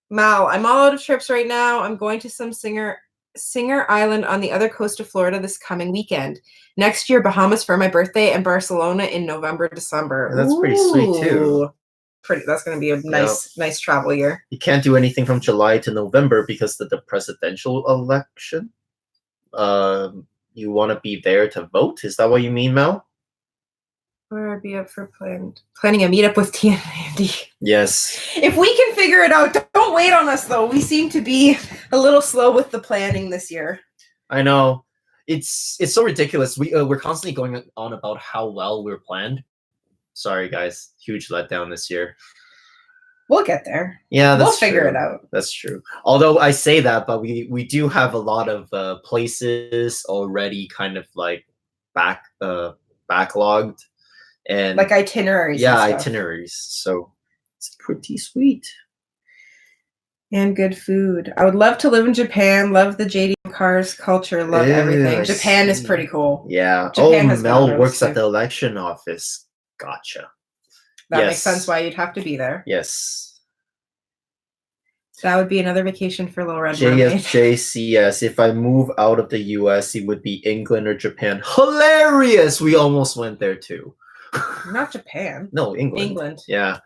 Mal, I'm all out of trips right now. I'm going to some Singer Island on the other coast of Florida this coming weekend. Next year, Bahamas for my birthday and Barcelona in November, December. That's pretty sweet too. That's going to be a nice travel year. You can't do anything from July to November because of the presidential election. You want to be there to vote? Is that what you mean, Mel? Or I'd be up for planning a meetup with Tia and Andy. Yes. If we can figure it out, don't wait on us though. We seem to be a little slow with the planning this year. I know. It's so ridiculous. We're constantly going on about how well we're planned. Sorry, guys. Huge letdown this year. We'll get there. Yeah, we'll figure it out. That's true. Although I say that, but we do have a lot of places already kind of like backlogged. And like itineraries. Yeah, itineraries. So it's pretty sweet. And good food. I would love to live in Japan. Love the JD cars culture. Love everything. Japan is pretty cool. Yeah. Japan Mel works at the election office. Gotcha. That makes sense why you'd have to be there. Yes. That would be another vacation for Little Red Mermaid. JCS. If I move out of the US, it would be England or Japan. Hilarious! We almost went there too. Not Japan. No, England. England. Yeah.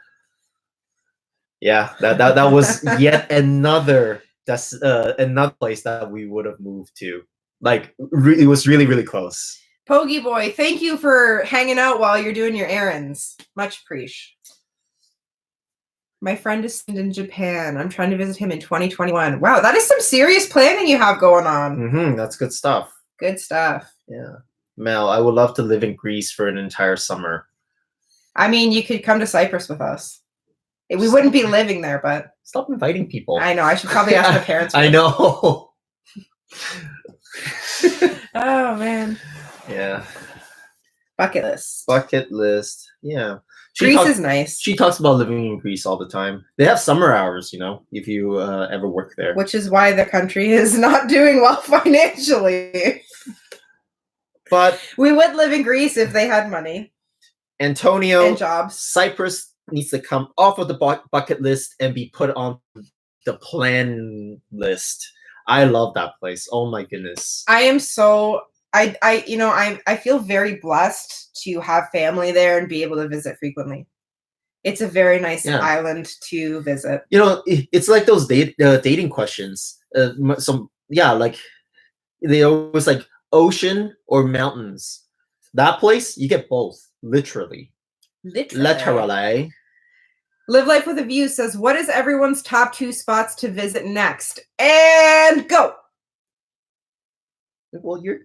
Yeah, that was yet another place that we would have moved to. Like, it was really, really close. Pogie Boy, thank you for hanging out while you're doing your errands. Much appreciate. My friend is in Japan. I'm trying to visit him in 2021. Wow, that is some serious planning you have going on. That's good stuff. Good stuff. Yeah. Mel, I would love to live in Greece for an entire summer. I mean, you could come to Cyprus with us. We wouldn't be living there, but... Stop inviting people. I know. I should probably ask my parents. I know. Oh, man. Yeah. Bucket list. Bucket list. Yeah. Greece is nice. She talks about living in Greece all the time. They have summer hours, if you ever work there. Which is why the country is not doing well financially. But we would live in Greece if they had money. Antonio, and jobs. Cyprus needs to come off of the bucket list and be put on the plan list. I love that place. Oh my goodness. I am so I feel very blessed to have family there and be able to visit frequently. It's a very nice island to visit. It's like those dating questions. Like they always like ocean or mountains. That place, you get both. Literally. Literally. Live Life with a View says, what is everyone's top 2 spots to visit next? And go. Well, you're...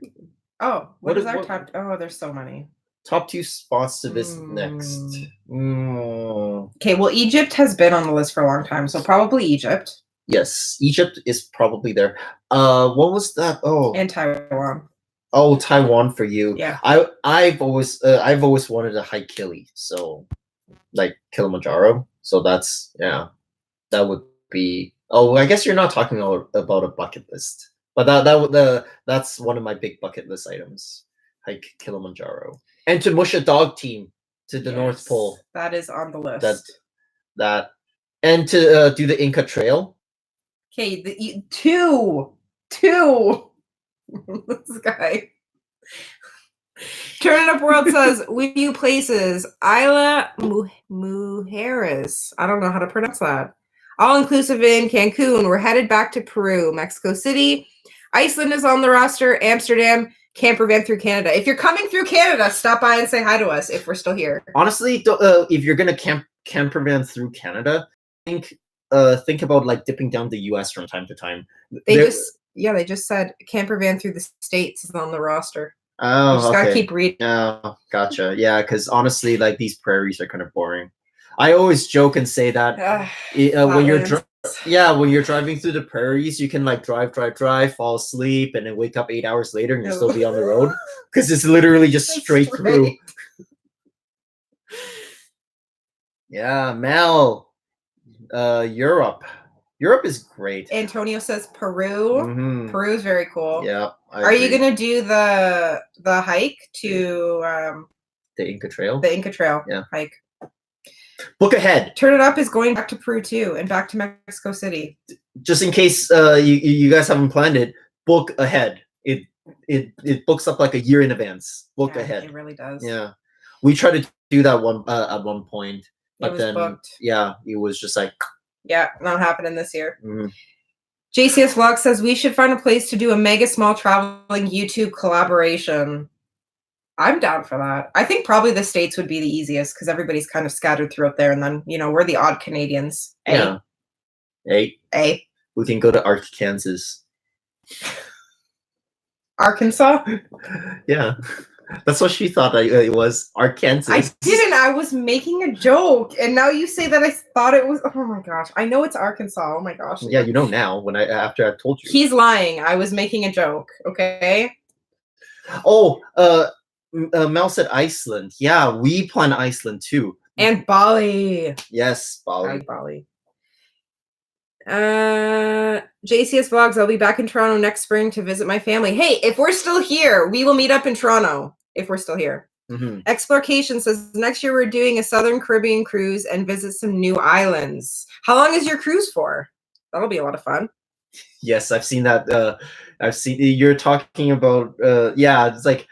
Oh, what is our top... Oh, there's so many. Top 2 spots to visit next. Okay, well, Egypt has been on the list for a long time, so probably Egypt. Yes, Egypt is probably there. What was that? Oh, and Taiwan. Oh, Taiwan for you. Yeah. I've always wanted to hike Kili, so like Kilimanjaro. So that's that would be. Oh, I guess you're not talking about a bucket list, but that's one of my big bucket list items. Hike Kilimanjaro and to mush a dog team to the North Pole. That is on the list. That and to do the Inca Trail. Okay, two. This guy. Turn It Up World says, we view places. Isla Mujeres. I don't know how to pronounce that. All inclusive in Cancun. We're headed back to Peru, Mexico City. Iceland is on the roster. Amsterdam. Camper van through Canada. If you're coming through Canada, stop by and say hi to us if we're still here. Honestly, if you're gonna camper van through Canada, think about like dipping down the U.S. from time to time. They just said camper van through the States is on the roster. Oh, just gotta keep reading. Oh, gotcha. Yeah, because honestly, like these prairies are kind of boring. I always joke and say that when you're driving through the prairies, you can like drive, fall asleep, and then wake up 8 hours later, and you'll still be on the road because it's literally just straight through. Yeah, Mel, Europe is great. Antonio says Peru. Mm-hmm. Peru is very cool. Yeah. Are you gonna do the hike to the Inca Trail? The Inca Trail hike. Book ahead. Turn It Up is going back to Peru too, and back to Mexico City. Just in case you guys haven't planned it, book ahead. It books up like a year in advance. Book ahead. It really does. Yeah, we tried to do that at one point, but then booked. It was just like not happening this year. Mm-hmm. JCS Vlog says we should find a place to do a mega small traveling YouTube collaboration. I'm down for that. I think probably the States would be the easiest because everybody's kind of scattered throughout there, and then we're the odd Canadians. Yeah. We can go to Arkansas. Arkansas? Yeah. That's what she thought it was. Arkansas. I didn't. I was making a joke, and now you say that I thought it was. Oh my gosh! I know it's Arkansas. Oh my gosh! Yeah, you know now. After I've told you. He's lying. I was making a joke. Okay. Oh, Mel said Iceland. Yeah, we plan Iceland too. And Bali. Yes, Bali. Bali. JCS Vlogs, I'll be back in Toronto next spring to visit my family. Hey, if we're still here, we will meet up in Toronto. If we're still here. Mm-hmm. Exploration says, next year we're doing a Southern Caribbean cruise and visit some new islands. How long is your cruise for? That'll be a lot of fun. Yes, I've seen that. I've seen you're talking about. It's like,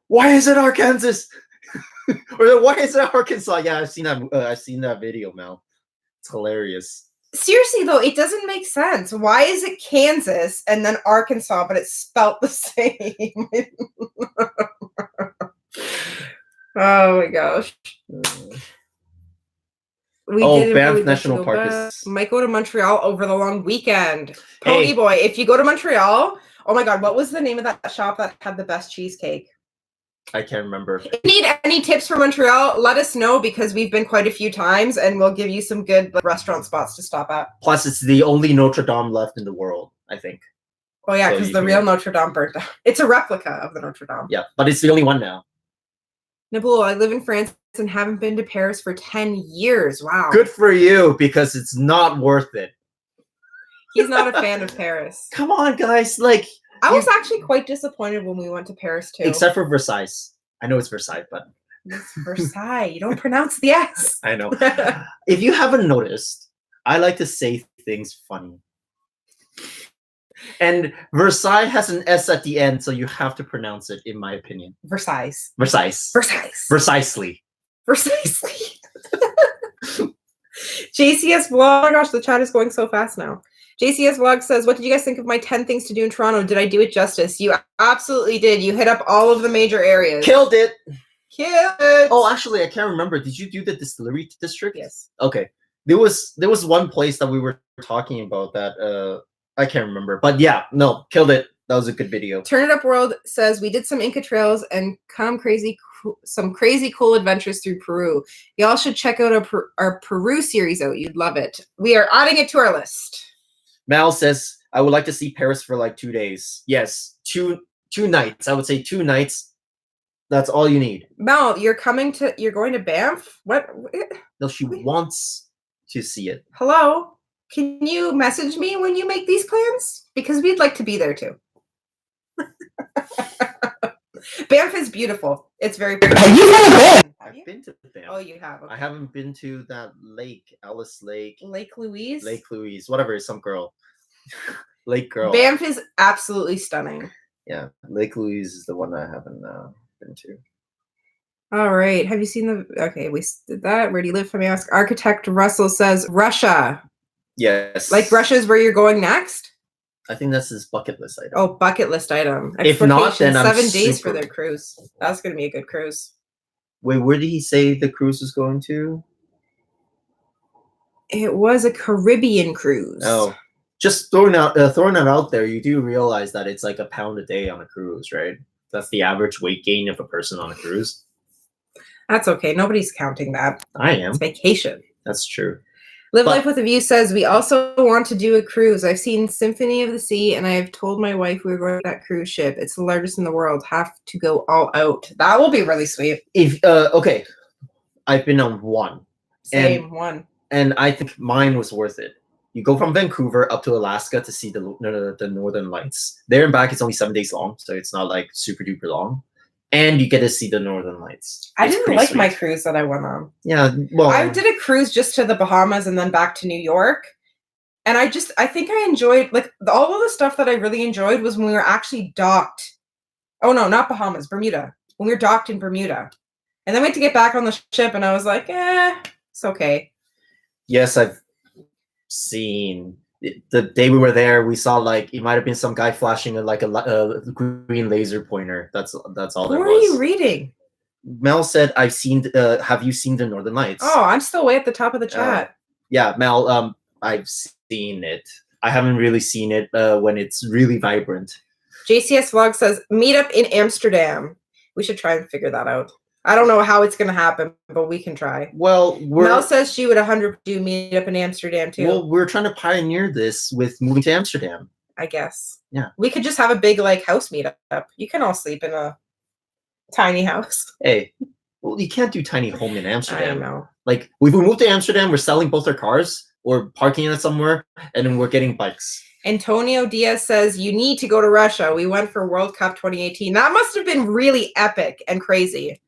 why is it Arkansas? Or why is it Arkansas? Yeah, I've seen that. I've seen that video, Mel. It's hilarious. Seriously though, it doesn't make sense. Why is it Kansas and then Arkansas, but it's spelt the same? Oh my gosh. Banff National Park is... Might go to Montreal over the long weekend. Pony Boy, if you go to Montreal, oh my god, what was the name of that shop that had the best cheesecake? I can't remember. If you need any tips for Montreal, let us know because we've been quite a few times and we'll give you some good restaurant spots to stop at. Plus, it's the only Notre Dame left in the world, I think. Oh yeah, because the real Notre Dame burnt down. It's a replica of the Notre Dame. Yeah, but it's the only one now. Nabul, I live in France and haven't been to Paris for 10 years. Wow. Good for you, because it's not worth it. He's not a fan of Paris. Come on, guys. Like, I was actually quite disappointed when we went to Paris, too. Except for Versailles. I know it's Versailles, but... It's Versailles. You don't pronounce the S. I know. If you haven't noticed, I like to say things funny. And Versailles has an S at the end, so you have to pronounce it, in my opinion. Versailles. Precisely. JCS Vlog. Oh my gosh, the chat is going so fast now. JCS Vlog says, what did you guys think of my 10 things to do in Toronto? Did I do it justice? You absolutely did. You hit up all of the major areas. Killed it. Cute. Oh, actually, I can't remember. Did you do the distillery district? Yes. Okay. There was one place that we were talking about that I can't remember. But yeah, no, killed it. That was a good video. Turn It Up World says we did some Inca trails and some crazy cool adventures through Peru. Y'all should check out our Peru series out. You'd love it. We are adding it to our list. Mal says, I would like to see Paris for like 2 days. Yes, two nights. I would say 2 nights. That's all you need. Mel, you're going to Banff? What? No, she wants to see it. Hello? Can you message me when you make these plans? Because we'd like to be there too. Banff is beautiful. It's very pretty. Have you been to Banff? I've been to Banff. Oh, you have. Okay. I haven't been to that lake, Alice Lake. Lake Louise? Lake Louise. Whatever, some girl. Lake girl. Banff is absolutely stunning. Yeah, Lake Louise is the one I haven't been to. All right. Have you seen okay, we did that. Where do you live, from ask? Architect Russell says Russia. Yes. Like Russia is where you're going next? I think that's his bucket list item. Oh, bucket list item. If not, then I'm 7 days for their cruise. That's going to be a good cruise. Wait, where did he say the cruise was going to? It was a Caribbean cruise. Oh, just throwing it out there. You do realize that it's like £1 a day on a cruise, right? That's the average weight gain of a person on a cruise. That's okay. Nobody's counting that. I am. It's vacation. That's true. Live Life with a View says, we also want to do a cruise. I've seen Symphony of the Sea, and I have told my wife we're going to that cruise ship. It's the largest in the world. Have to go all out. That will be really sweet. If okay, I've been on one. One. And I think mine was worth it. You go from Vancouver up to Alaska to see the Northern Lights. There and back, it's only 7 days long, so it's not like super duper long. And you get to see the Northern Lights. I didn't like my cruise that I went on. Yeah, well, I did a cruise just to the Bahamas and then back to New York. And I think I enjoyed, like, all of the stuff that I really enjoyed was when we were actually docked. Oh, no, not Bahamas, Bermuda. When we were docked in Bermuda. And then we had to get back on the ship, and I was like, it's okay. Yes, I've seen the day we were there. We saw like it might have been some guy flashing like a green laser pointer. That's all there was. What are you reading? Mel said, "I've seen. Have you seen the Northern Lights?" Oh, I'm still way at the top of the chat. Yeah, Mel. I've seen it. I haven't really seen it when it's really vibrant. JCS Vlog says meet up in Amsterdam. We should try and figure that out. I don't know how it's going to happen, but we can try. Well, Mel says she would 100% do meet up in Amsterdam too. Well, we're trying to pioneer this with moving to Amsterdam. I guess. Yeah. We could just have a big like house meetup. You can all sleep in a tiny house. Hey, well, you can't do tiny home in Amsterdam. I know. Like, if we move to Amsterdam, we're selling both our cars or parking it somewhere, and then we're getting bikes. Antonio Diaz says, you need to go to Russia. We went for World Cup 2018. That must have been really epic and crazy.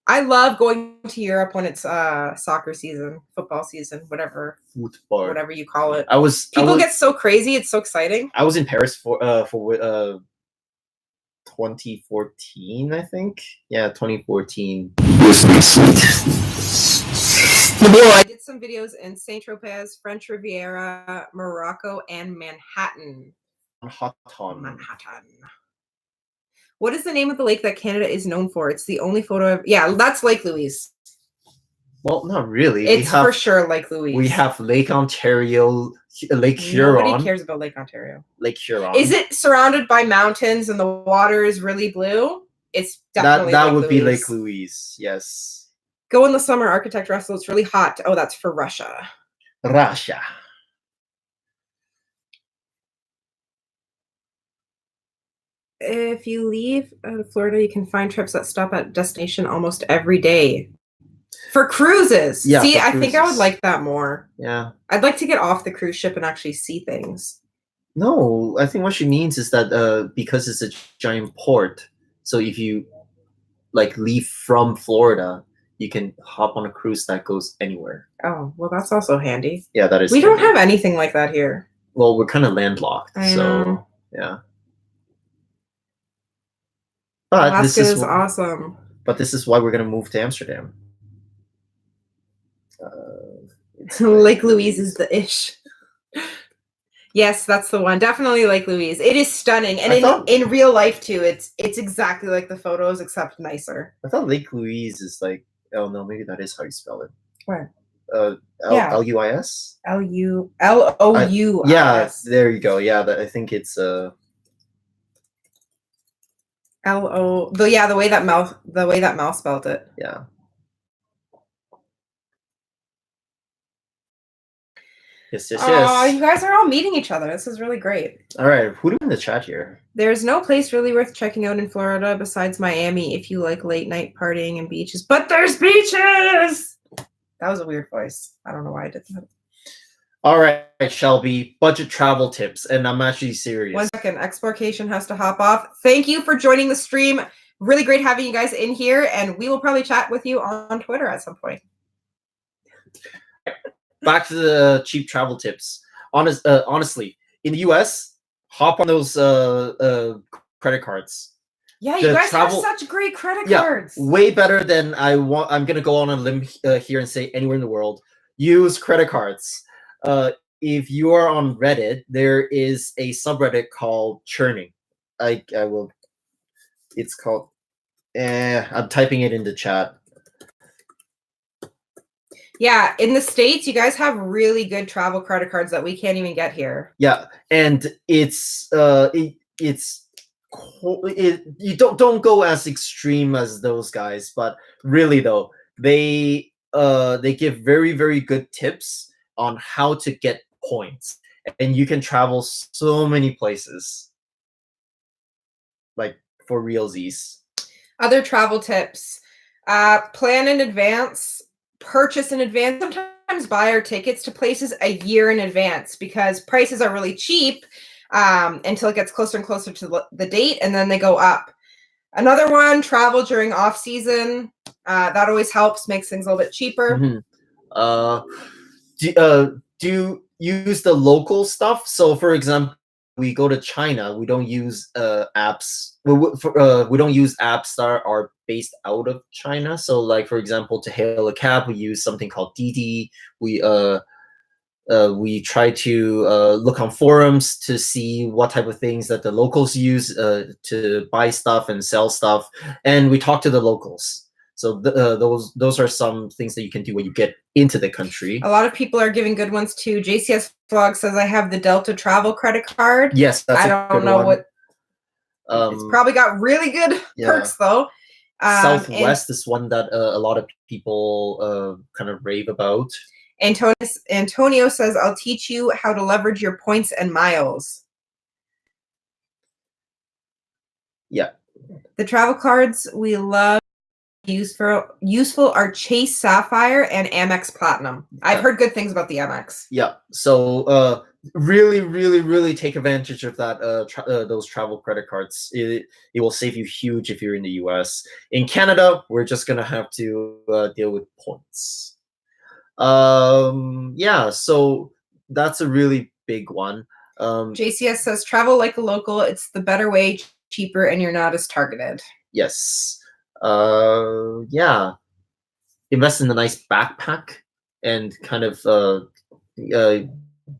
I love going to Europe when it's soccer season, football season, whatever you call it. People get so crazy. It's so exciting. I was in Paris for 2014, I think. Yeah, 2014. I did some videos in Saint-Tropez, French Riviera, Morocco, and Manhattan. Manhattan. What is the name of the lake that Canada is known for? It's the only photo that's Lake Louise. Well, not really. It's for sure Lake Louise. We have Lake Ontario, Lake Huron. Nobody cares about Lake Ontario. Lake Huron. Is it surrounded by mountains and the water is really blue? It's definitely that would be Lake Louise. Yes. Go in the summer, Architect Russell. It's really hot. Oh, that's for Russia. Russia. If you leave Florida, you can find trips that stop at destination almost every day. For cruises. Yeah, see, I think I would like that more. Yeah. I'd like to get off the cruise ship and actually see things. No, I think what she means is that because it's a giant port, so if you like leave from Florida, you can hop on a cruise that goes anywhere. Oh, well, that's also handy. Yeah, that is. We don't have anything like that here. Well, we're kind of landlocked, so yeah. But Alaska this is awesome. But this is why we're gonna move to Amsterdam. Lake Louise is the ish. Yes, that's the one. Definitely Lake Louise. It is stunning, and in real life too. It's exactly like the photos, except nicer. I thought Lake Louise is like. Oh no, maybe that is how you spell it. Where? Yeah. Luis. Louis. Yeah, there you go. Yeah, I think it's the way that Mel spelled it. Yeah. Yes. Oh, you guys are all meeting each other. This is really great. All right, who do we in the chat here? There's no place really worth checking out in Florida besides Miami if you like late night partying and beaches. But there's beaches! That was a weird voice. I don't know why I did that. All right, Shelby, budget travel tips, and I'm actually serious. 1 second, Exportation has to hop off. Thank you for joining the stream. Really great having you guys in here, and we will probably chat with you on Twitter at some point. Back to the cheap travel tips. Honestly, in the US, hop on those credit cards. Yeah, you guys have such great credit cards. Way better than I'm gonna go on a limb here and say anywhere in the world. Use credit cards. If you are on Reddit, there is a subreddit called Churning. I will. It's called. I'm typing it in the chat. Yeah, in the States, you guys have really good travel credit cards that we can't even get here. Yeah, and it's you don't go as extreme as those guys, but really though, they give very, very good tips on how to get points, and you can travel so many places, like for realsies. Other travel tips: plan in advance. Purchase in advance. Sometimes buy our tickets to places a year in advance because prices are really cheap until it gets closer and closer to the date, and then they go up. Another one: travel during off season. That always helps, makes things a little bit cheaper. Do use the local stuff. So, for example, we go to China, we don't use apps. We don't use apps that are based out of China. So, like for example, to hail a cab, we use something called Didi. We try to look on forums to see what type of things that the locals use to buy stuff and sell stuff, and we talk to the locals. So those are some things that you can do when you get into the country. A lot of people are giving good ones too. JCS Vlog says I have the Delta Travel credit card. Yes, that's I don't know what. It's probably got really good perks though. Southwest is one that a lot of people kind of rave about. Antonio says I'll teach you how to leverage your points and miles. Yeah. The travel cards we love. Useful are Chase Sapphire and Amex Platinum. I've heard good things about the Amex. Yeah, so really take advantage of that those travel credit cards. It will save you huge if you're in the US. In Canada, we're just gonna have to deal with points. Yeah, so that's a really big one. JCS says travel like a local. It's the better way, cheaper, and you're not as targeted. Yes. Yeah, invest in a nice backpack and kind of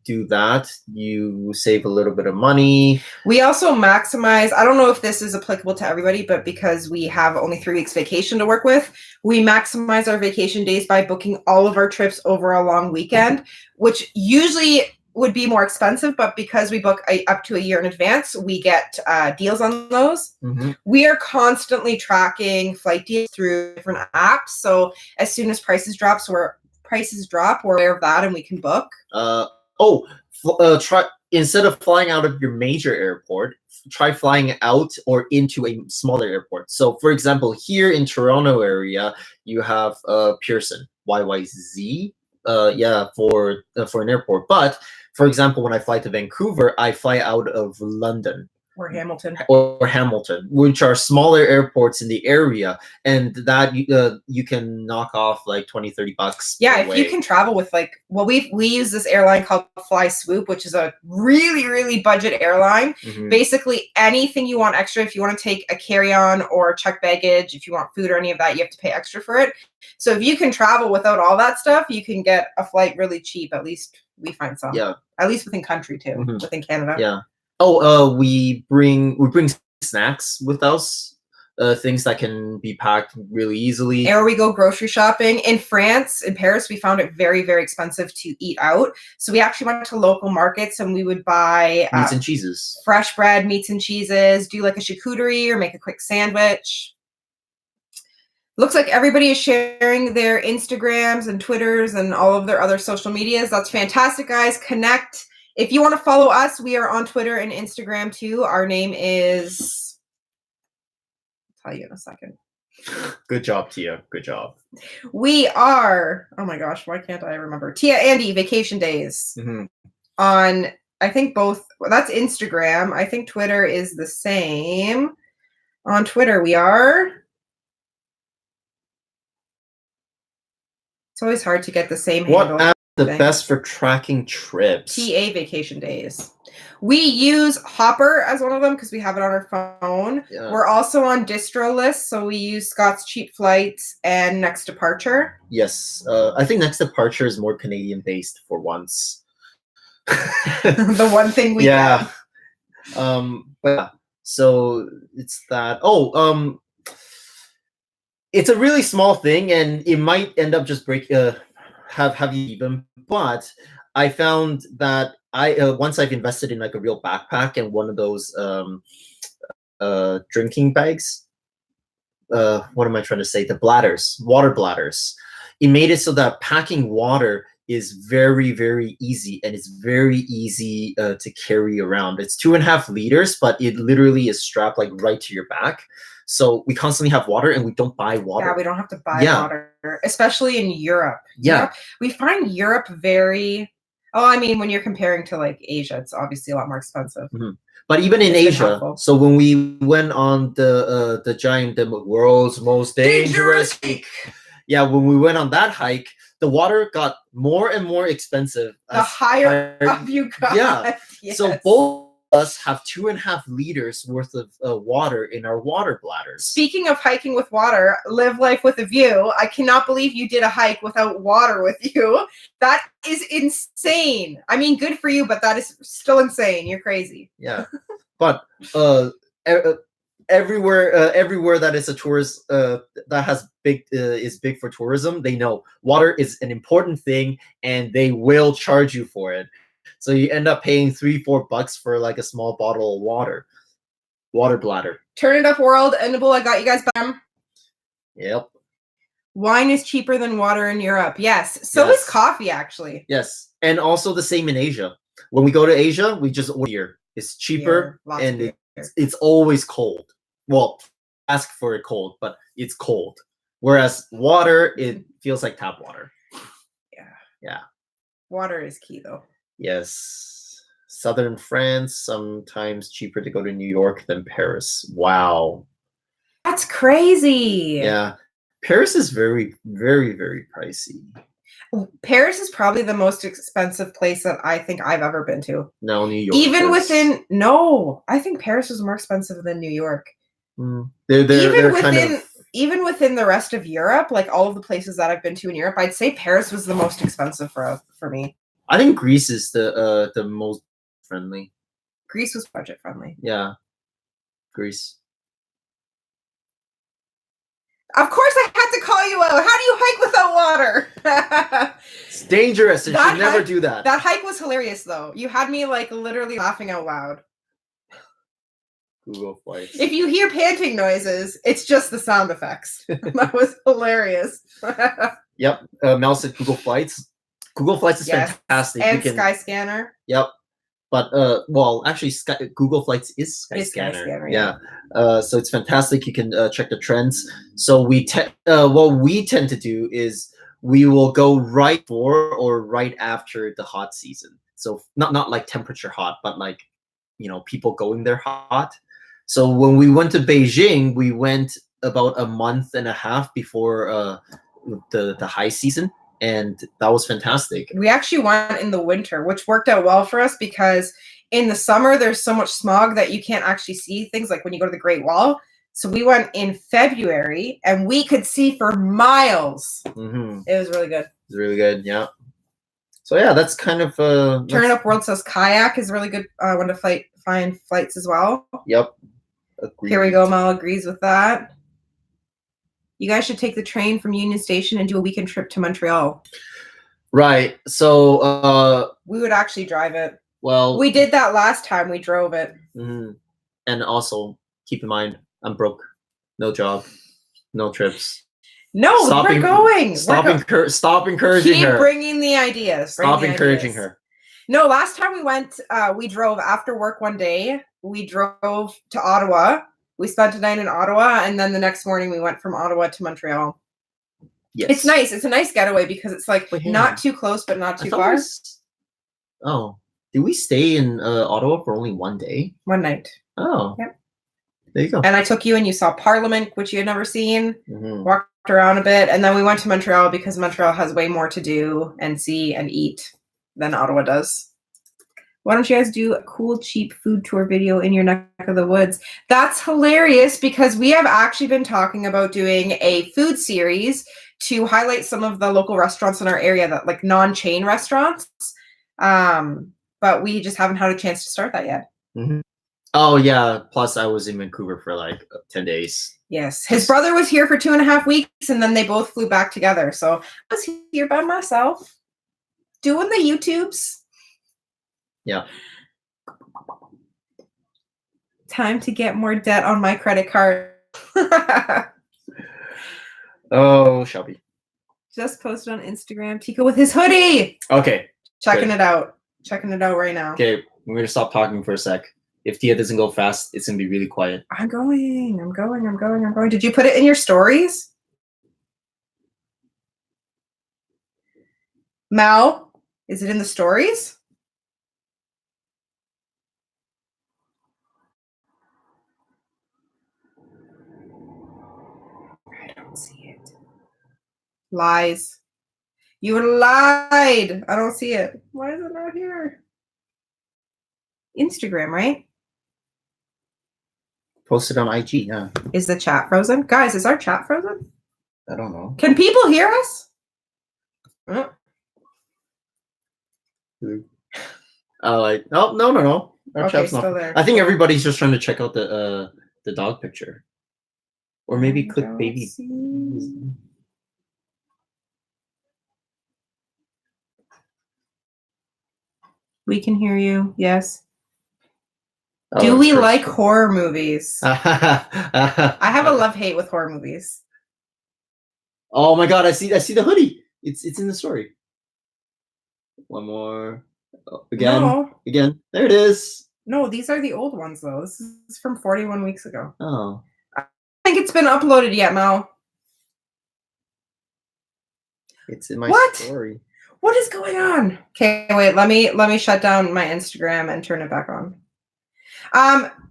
do that. You save a little bit of money. We also maximize, I don't know if this is applicable to everybody, but because we have only 3 weeks vacation to work with, we maximize our vacation days by booking all of our trips over a long weekend, which usually would be more expensive, but because we book up to a year in advance, we get deals on those. We are constantly tracking flight deals through different apps. So as soon as prices drop, we're aware of that and we can book. Try instead of flying out of your major airport, try flying out or into a smaller airport. So for example, here in Toronto area, you have Pearson, YYZ. For an airport. But for example, when I fly to Vancouver, I fly out of London or Hamilton, which are smaller airports in the area, and that you can knock off like $20-$30. Yeah, if you can travel with we use this airline called Fly Swoop, which is a really budget airline. Basically anything you want extra, if you want to take a carry-on or check baggage, if you want food or any of that, you have to pay extra for it. So if you can travel without all that stuff, you can get a flight really cheap, at least we find some. Yeah. At least within country too, Mhm. within Canada. Yeah. Oh, we bring snacks with us. Things that can be packed really easily. Or we go grocery shopping. In France, in Paris, we found it very, very expensive to eat out. So we actually went to local markets and we would buy Meats and cheeses. fresh bread, meats and cheeses, do like a charcuterie or make a quick sandwich. Looks like everybody is sharing their Instagrams and Twitters and all of their other social medias. That's fantastic, guys. Connect. If you want to follow us, we are on Twitter and Instagram too. Our name is... I'll tell you in a second. Good job, Tia. Good job. We are, oh my gosh, why can't I remember? Tia Andy Vacation Days. Mm-hmm. On, I think both, well, that's Instagram. I think Twitter is the same. On Twitter, we are. It's always hard to get the same handle. What app is the best for tracking trips? TA Vacation Days. We use Hopper as one of them because we have it on our phone. Yeah. We're also on distro lists, so we use Scott's Cheap Flights and Next Departure. Yes, I think Next Departure is more Canadian based for once. The one thing we have. But yeah, so it's that. It's a really small thing, and it might end up just have you even. But I found that once I've invested in like a real backpack and one of those drinking bags. What am I trying to say? The bladders, water bladders. It made it so that packing water is very, very easy, and it's very easy to carry around. It's 2.5 liters, but it literally is strapped like right to your back. So we constantly have water, and we don't buy water. Yeah, we don't have to buy water, especially in Europe. Yeah. We find Europe very... Oh, I mean, when you're comparing to like Asia, it's obviously a lot more expensive. Mm-hmm. But even in Asia, so when we went on the world's most dangerous hike, yeah, when we went on that hike, the water got more and more expensive. The higher up you got. Yeah. Yes. So both of us have 2.5 liters worth of water in our water bladders. Speaking of hiking with water, live life with a view. I cannot believe you did a hike without water with you. That is insane. I mean, good for you, but that is still insane. You're crazy. Yeah. But everywhere that is a tourist that has is big for tourism, they know water is an important thing, and they will charge you for it. So you end up paying $3-4 for like a small bottle of water bladder. Turn it up, world. Endable. I got you guys back. Yep. Wine is cheaper than water in Europe. Yes. So is coffee, actually. Yes, and also the same in Asia. When we go to Asia, we just order beer. It's cheaper, and it's always cold. Well, ask for it cold, but it's cold. Whereas water, it feels like tap water. Yeah. Yeah. Water is key, though. Yes. Southern France, sometimes cheaper to go to New York than Paris. Wow. That's crazy. Yeah. Paris is very, very, very pricey. Paris is probably the most expensive place that I think I've ever been to. No, New York. I think Paris was more expensive than New York. Even within the rest of Europe, like all of the places that I've been to in Europe, I'd say Paris was the most expensive for me. I think Greece is the most friendly. Greece was budget friendly. Yeah, Greece. Of course, I had to call you out. How do you hike without water? It's dangerous. You should never do that. That hike was hilarious, though. You had me like literally laughing out loud. Google Flights. If you hear panting noises, it's just the sound effects. That was hilarious. Yep. Mel said Google Flights. Google Flights is fantastic. And Skyscanner. Yep. But well, actually, Google Flights is Skyscanner. Yeah. So it's fantastic. You can check the trends. So what we tend to do is we will go right before or right after the hot season. So not like temperature hot, but like people going there hot. So when we went to Beijing, we went about a month and a half before the high season. And that was fantastic. We actually went in the winter, which worked out well for us because in the summer, there's so much smog that you can't actually see things like when you go to the Great Wall. So we went in February and we could see for miles. Mm-hmm. It was really good. It was really good, yeah. So yeah, that's kind of Turn It Up World says kayak is really good one to find flights as well. Yep. Agreed. Here we go. Mel agrees with that. You guys should take the train from Union Station and do a weekend trip to Montreal. Right. So we would actually drive it. Well, we did that last time. We drove it. Mm-hmm. And also keep in mind, I'm broke, no job, no trips. No, we're going. Stop encouraging her. Keep bringing the ideas. Stop encouraging her. No, last time we went, we drove after work one day. We drove to Ottawa. We spent a night in Ottawa, and then the next morning we went from Ottawa to Montreal. Yes. It's nice. It's a nice getaway because it's like not too close, but not too far. Oh, did we stay in Ottawa for only one day? One night. Oh. Yep. There you go. And I took you and you saw Parliament, which you had never seen. Mm-hmm. Walked around a bit, and then we went to Montreal because Montreal has way more to do and see and eat than Ottawa does. Why don't you guys do a cool, cheap food tour video in your neck of the woods? That's hilarious because we have actually been talking about doing a food series to highlight some of the local restaurants in our area, that like non-chain restaurants. But we just haven't had a chance to start that yet. Mm-hmm. Oh yeah. Plus, I was in Vancouver for like 10 days. Yes, his brother was here for 2.5 weeks, and then they both flew back together. So I was here by myself, doing the YouTubes. Yeah. Time to get more debt on my credit card. Oh, Shelby. Just posted on Instagram. Tika with his hoodie. Okay. Checking it out. Checking it out right now. Okay, we're gonna stop talking for a sec. If Tia doesn't go fast, it's gonna be really quiet. I'm going. Did you put it in your stories? Mal, is it in the stories? I don't see it. Lies. You lied. I don't see it. Why is it not here? Instagram, right? Posted on IG, yeah. Is the chat frozen? Guys, is our chat frozen? I don't know. Can people hear us? Like, oh, no. Our okay, chat's not still there. I think everybody's just trying to check out the dog picture. Or maybe click baby. We can hear you. Yes. Do we like horror movies? I have a love-hate with horror movies. Oh my god, I see the hoodie. It's in the story. One more. Oh, again. No. Again. There it is. No, these are the old ones though. This is from 41 weeks ago. Oh. I don't think it's been uploaded yet, Mel. It's in my story. What is going on? Okay, wait, let me shut down my Instagram and turn it back on.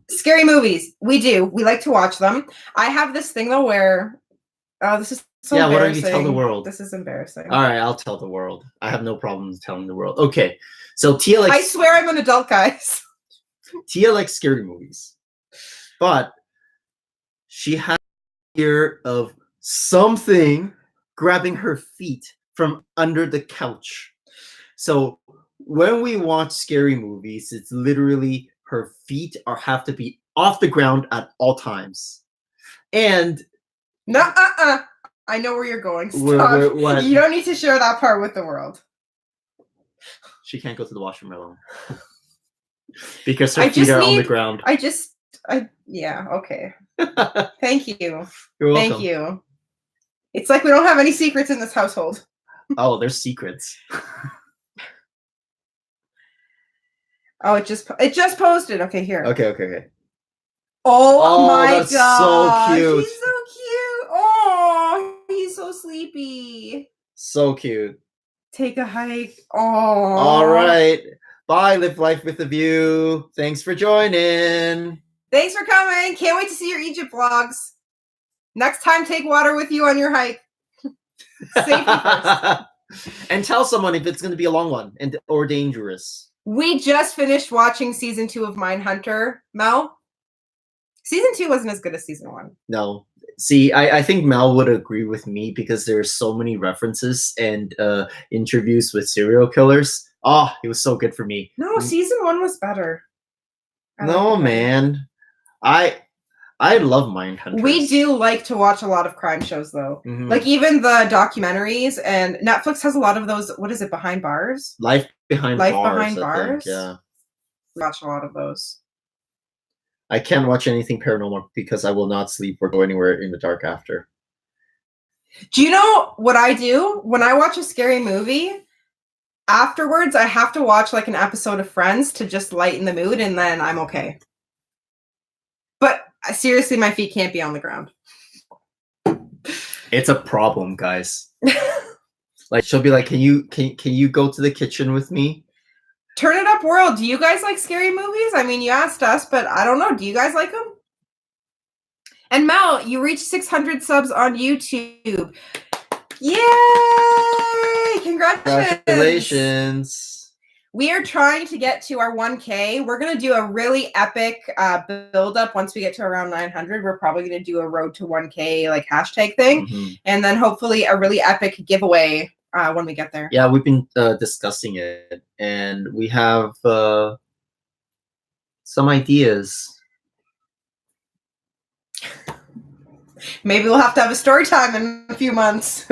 Scary movies. We like to watch them. I have this thing though where this is so embarrassing. Why don't you tell the world? This is embarrassing. All right, I'll tell the world. I have no problem telling the world. Okay. So Tia likes I swear I'm an adult, guys. Tia likes scary movies. But she has fear of something grabbing her feet from under the couch. So when we watch scary movies, it's literally her feet have to be off the ground at all times. And no, I know where you're going. Stop. What? You don't need to share that part with the world. She can't go to the washroom alone. Because her feet are on the ground. Yeah, okay. Thank you. You're welcome. Thank you. It's like we don't have any secrets in this household. Oh, there's secrets. Oh, it just posted. Okay, here. Okay. Oh my that's god. So cute. He's so cute. Oh, he's so sleepy. So cute. Take a hike. Oh. All right. Bye, Live Life with a View. Thanks for joining. Thanks for coming. Can't wait to see your Egypt vlogs. Next time, take water with you on your hike. Safety first. And tell someone if it's going to be a long one or dangerous. We just finished watching season 2 of Mindhunter, Mel. Season 2 wasn't as good as season 1. No. See, I think Mel would agree with me because there's so many references and interviews with serial killers. Oh, it was so good for me. No, season 1 was better. I liked No, it better. man. I love Mindhunters. We do like to watch a lot of crime shows, though. Mhm. Like even the documentaries, and Netflix has a lot of those. What is it? Behind Bars? Life Behind Life Bars. Behind I Bars? think, yeah. We watch a lot of those. I can't watch anything paranormal because I will not sleep or go anywhere in the dark after. Do you know what I do when I watch a scary movie? Afterwards, I have to watch like an episode of Friends to just lighten the mood, and then I'm okay. But seriously, my feet can't be on the ground. It's a problem, guys. Like she'll be like, "Can you go to the kitchen with me?" Turn It Up World. Do you guys like scary movies? I mean, you asked us, but I don't know. Do you guys like them? And Mel, you reached 600 subs on YouTube. Yay! Congratulations. We are trying to get to our 1K. We're going to do a really epic build up once we get to around 900. We're probably going to do a road to 1K like hashtag thing. Mm-hmm. And then hopefully a really epic giveaway when we get there. Yeah, we've been discussing it, and we have some ideas. Maybe we'll have to have a story time in a few months.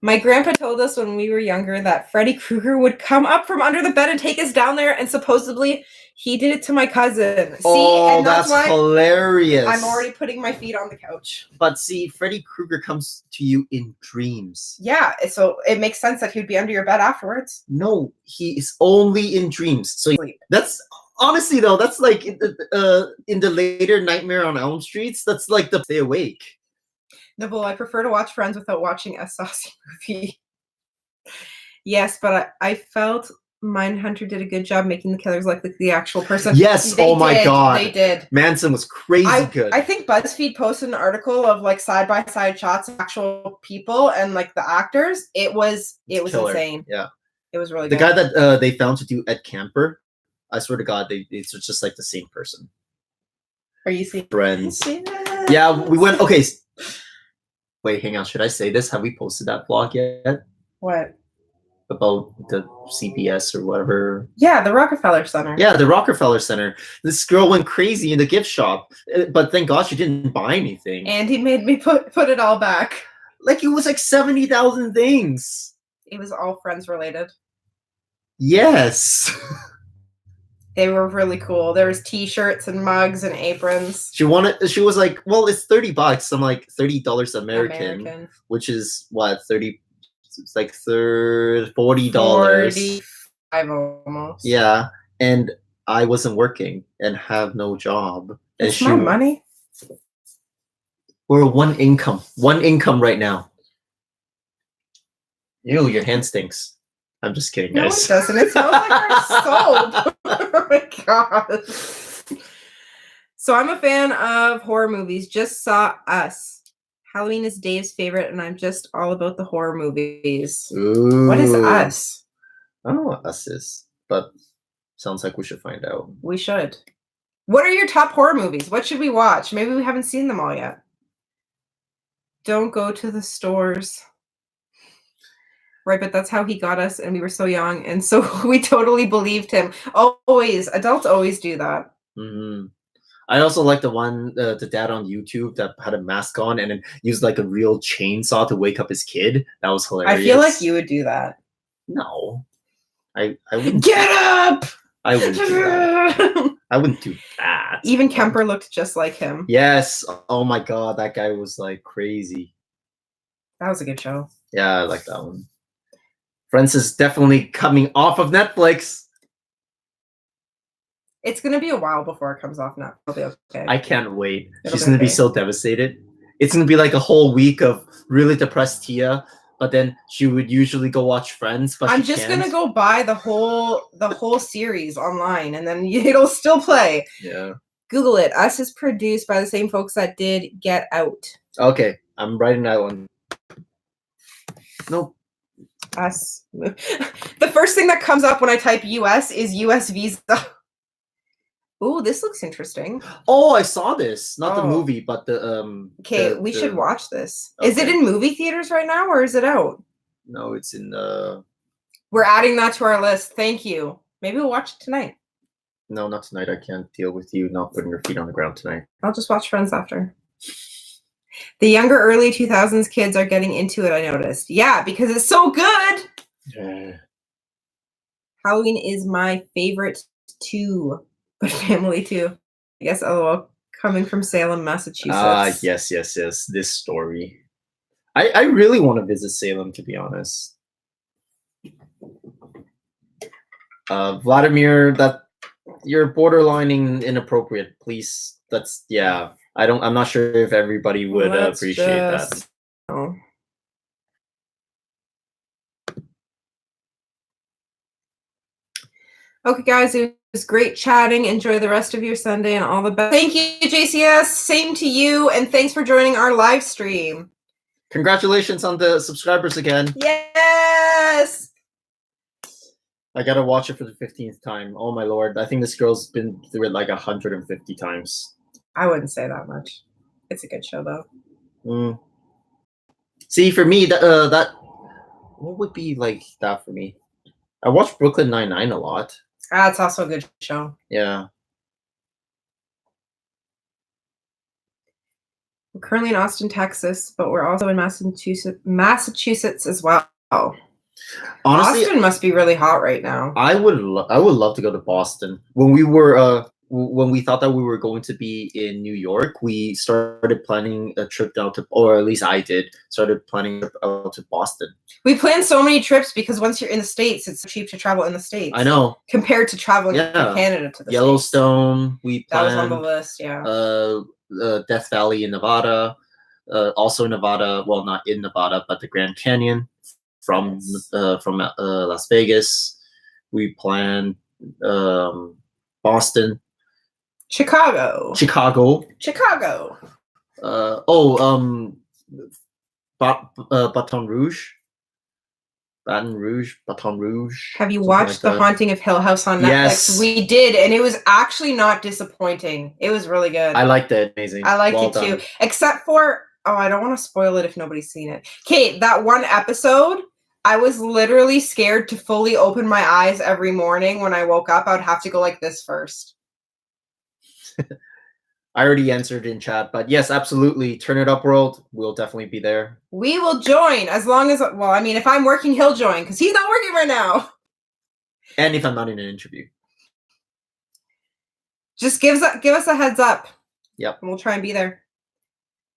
My grandpa told us when we were younger that Freddy Krueger would come up from under the bed and take us down there, and supposedly he did it to my cousin. Oh, that's hilarious. I'm already putting my feet on the couch. But see, Freddy Krueger comes to you in dreams. Yeah, so it makes sense that he'd be under your bed afterwards. No, he is only in dreams. So that's honestly though, that's like in the later Nightmare on Elm Streets. That's like the stay awake. No, I prefer to watch Friends without watching a saucy movie. Yes, but I felt Mindhunter did a good job making the killers like the actual person. Yes, my God. They did. Manson was crazy good. I think BuzzFeed posted an article of like side-by-side shots of actual people and like the actors. It was insane. Yeah. It was really good. The guy that they found to do Ed Camper, I swear to God, it's just like the same person. Are you seeing Friends? Yeah, we went. Okay. Wait, hang on. Should I say this? Have we posted that vlog yet? What? About the CBS or whatever. Yeah, the Rockefeller Center. Yeah, the Rockefeller Center. This girl went crazy in the gift shop, but thank God she didn't buy anything. And he made me put it all back. Like it was like 70,000 things. It was all Friends related. Yes. They were really cool. There was T-shirts and mugs and aprons. She was like, well, it's $30. I'm like, $30 American, which is what, 30. It's like $40. 45 almost. Yeah, and I wasn't working and have no job. It's my money. We're one income right now. Ew, your hand stinks. I'm just kidding, guys. No, it doesn't. It smells like our soap. Oh my god. So I'm a fan of horror movies. Just saw Us. Halloween is Dave's favorite, and I'm just all about the horror movies. Ooh. What is Us? I don't know what Us is, but sounds like we should find out. We should. What are your top horror movies? What should we watch? Maybe we haven't seen them all yet. Don't go to the stores. Right, but that's how he got us, and we were so young, and so we totally believed him. Always. Adults always do that. Mm-hmm. I also like the one, the dad on YouTube that had a mask on and then used like a real chainsaw to wake up his kid. That was hilarious. I feel like you would do that. No. I wouldn't. Get up! I wouldn't do that. I wouldn't do that. Even Kemper looked just like him. Yes. Oh my God, that guy was like crazy. That was a good show. Yeah, I like that one. Friends is definitely coming off of Netflix. It's going to be a while before it comes off now. It'll be okay. I can't wait. She's going to be so devastated. It's going to be like a whole week of really depressed Tia, but then she would usually go watch Friends, but I'm just going to go buy the whole series online, and then it'll still play. Yeah. Google it. Us is produced by the same folks that did Get Out. Okay. I'm writing that one. Nope. Us. The first thing that comes up when I type US is US visa. Ooh, this looks interesting. Oh, I saw this. Not the Oh. movie, but the Okay, we should watch this. Is it Okay. in movie theaters right now, or is it out? No, it's in We're adding that to our list. Thank you. Maybe we'll watch it tonight. no, not tonight. I can't deal with you not putting your feet on the ground tonight. I'll just watch Friends after. The younger early 2000s kids are getting into it, I noticed. Yeah, because it's so good. Yeah. Halloween is my favorite too, but family too. I guess LOL, coming from Salem, Massachusetts. Yes. This story. I really want to visit Salem, to be honest. Vladimir, that you're borderlining inappropriate. Please, I'm not sure if everybody would appreciate that. Oh. Okay, guys, it was great chatting. Enjoy the rest of your Sunday and all the best. Thank you, JCS. Same to you, and thanks for joining our live stream. Congratulations on the subscribers again. Yes! I gotta watch it for the 15th time. Oh my lord. I think this girl's been through it like 150 times. I wouldn't say that much. It's a good show, though. See, for me, that what would be like that for me? I watch Brooklyn Nine-Nine a lot. It's also a good show. Yeah. We're currently in Austin, Texas, but we're also in Massachusetts as well. Honestly, Austin must be really hot right now. I would love to go to Boston. When we thought that we were going to be in New York, we started planning a trip down to, or at least I started planning a trip out to Boston. We planned so many trips because once you're in the States, it's cheap to travel in the States. I know. Compared to traveling from Canada to the Yellowstone, States. That was on the list, yeah. Death Valley in Nevada, also in Nevada. Well, not in Nevada, but the Grand Canyon from Las Vegas. We planned Boston, Chicago. Baton Rouge. Have you watched The Haunting of Hill House on Netflix? Yes. We did, and it was actually not disappointing. It was really good. I liked it. Amazing. I liked it too. Except for, I don't want to spoil it if nobody's seen it. Okay, that one episode, I was literally scared to fully open my eyes every morning when I woke up. I would have to go like this first. I already answered in chat, but yes, absolutely. Turn It Up World. We'll definitely be there. We will join as long as, well, I mean, if I'm working, he'll join because he's not working right now. And if I'm not in an interview. Just give us a heads up. Yep. And we'll try and be there.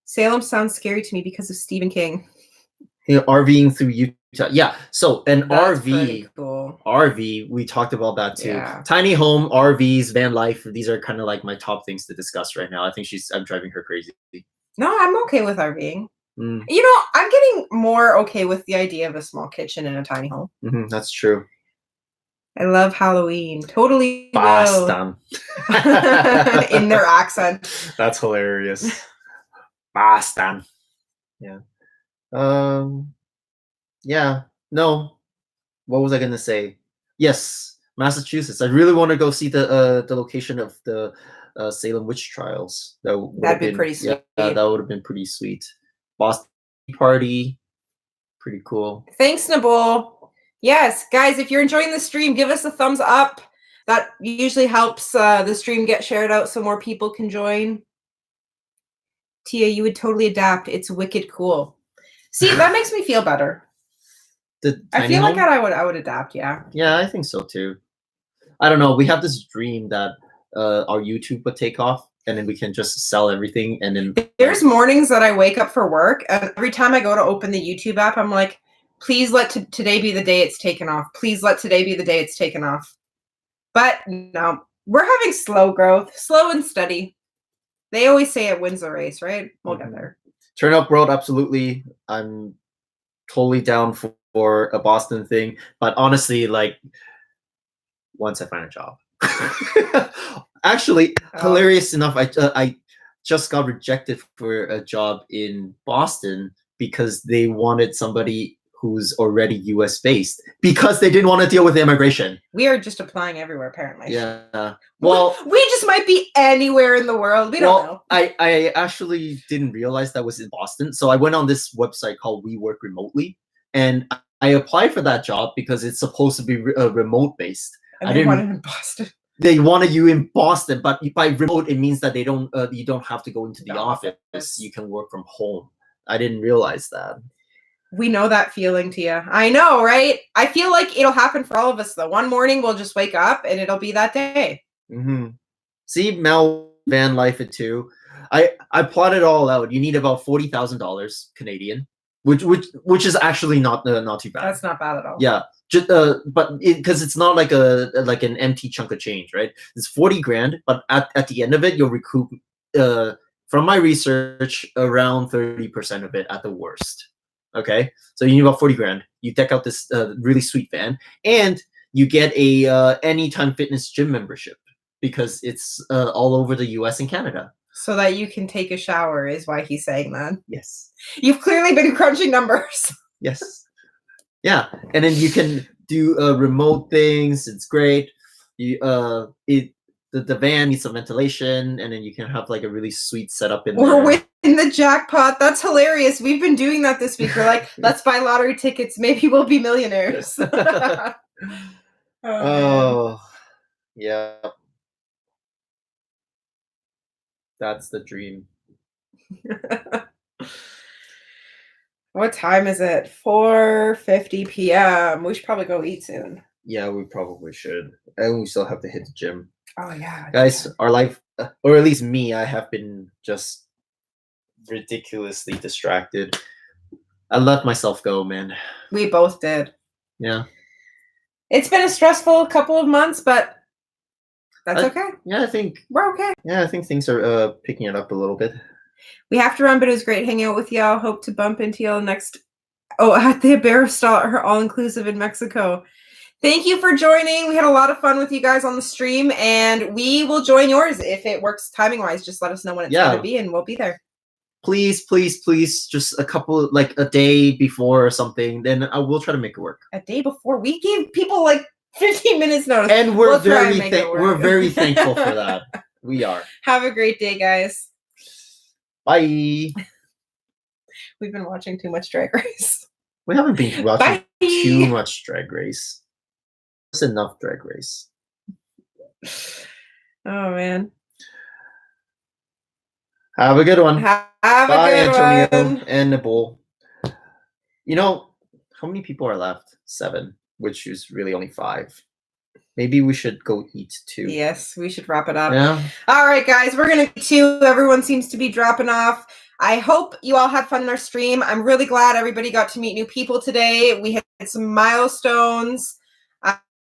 Salem sounds scary to me because of Stephen King. RVing through Utah. Yeah. So an That's RV, cool. RV, we talked about that too. Yeah. Tiny home, RVs, van life. These are kind of like my top things to discuss right now. I think I'm driving her crazy. No, I'm okay with RVing. You know, I'm getting more okay with the idea of a small kitchen in a tiny home. That's true. I love Halloween. Totally. Boston. In their accent. That's hilarious. Boston. Yeah. Yeah. No. What was I gonna say? Yes, Massachusetts. I really want to go see the location of the Salem witch trials. That'd be pretty sweet. Yeah, that would have been pretty sweet. Boston party. Pretty cool. Thanks, Nabul. Yes, guys, if you're enjoying the stream, give us a thumbs up. That usually helps the stream get shared out so more people can join. Tia, you would totally adapt. It's wicked cool. See, that makes me feel better. I feel like I would adapt, yeah. Yeah, I think so too. I don't know. We have this dream that our YouTube would take off and then we can just sell everything and then there's mornings that I wake up for work and every time I go to open the YouTube app, I'm like, please let today be the day it's taken off. Please let today be the day it's taken off. But no, we're having slow growth, slow and steady. They always say it wins the race, right? We'll get there. Turn Up World, absolutely. I'm totally down for a Boston thing, but honestly, like once I find a job. Actually, hilarious enough, I just got rejected for a job in Boston because they wanted somebody who's already US based because they didn't want to deal with immigration. We are just applying everywhere, apparently. Yeah. Well, we just might be anywhere in the world. We don't know. I actually didn't realize that was in Boston. So I went on this website called We Work Remotely, and I applied for that job because it's supposed to be remote based. And they wanted in Boston. They wanted you in Boston, but by remote it means that you don't have to go into the office. You can work from home. I didn't realize that. We know that feeling, Tia. I know, right? I feel like it'll happen for all of us, though. One morning we'll just wake up and it'll be that day. Mm-hmm. See, Mel van life it too. I plotted it all out. You need about $40,000 Canadian, which is actually not too bad. That's not bad at all. Yeah, just but because it's not like an empty chunk of change, right? It's 40 grand, but at the end of it, you'll recoup. From my research, around 30% of it at the worst. Okay, so you need about 40 grand. You deck out this really sweet van, and you get a Anytime Fitness gym membership because it's all over the US and Canada. So that you can take a shower is why he's saying that. Yes. You've clearly been crunching numbers. Yes. Yeah, and then you can do remote things. It's great. The van needs some ventilation, and then you can have like a really sweet setup in there. We're winning the jackpot. That's hilarious. We've been doing that this week. We're like, let's buy lottery tickets. Maybe we'll be millionaires. Oh, yeah. That's the dream. What time is it? 4:50 p.m. We should probably go eat soon. Yeah, we probably should. And we still have to hit the gym. Oh, yeah. Guys, our life, or at least me, I have been just ridiculously distracted. I let myself go, man. We both did. Yeah. It's been a stressful couple of months, but that's okay. Yeah, I think we're okay. Yeah, I think things are picking it up a little bit. We have to run, but it was great hanging out with y'all. Hope to bump into y'all next. Oh, at the Iberostar, her all-inclusive in Mexico. Thank you for joining. We had a lot of fun with you guys on the stream, and we will join yours if it works timing-wise. Just let us know when it's going to be, and we'll be there. Please, please, please, just a day before or something. Then I will try to make it work. A day before? We gave people like 15 minutes notice. And we're very thankful for that. We are. Have a great day, guys. Bye. We've been watching too much Drag Race. We haven't been watching too much Drag Race. It's enough Drag Race. Oh, man. Have a good one. Bye, Antonio and Nicole. You know, how many people are left? 7, which is really only 5. Maybe we should go eat too. Yes, we should wrap it up. Yeah. All right, guys, we're going to eat too. Everyone seems to be dropping off. I hope you all had fun in our stream. I'm really glad everybody got to meet new people today. We had some milestones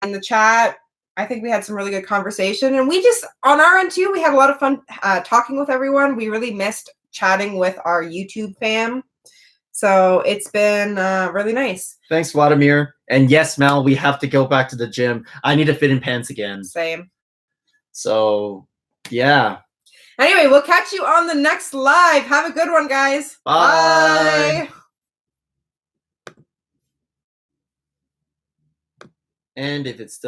in the chat. I think we had some really good conversation. And we just, on our end too, we had a lot of fun talking with everyone. We really missed chatting with our YouTube fam. So it's been really nice. Thanks, Vladimir. And yes, Mal, we have to go back to the gym. I need to fit in pants again. Same. So, yeah. Anyway, we'll catch you on the next live. Have a good one, guys. Bye. And if it's still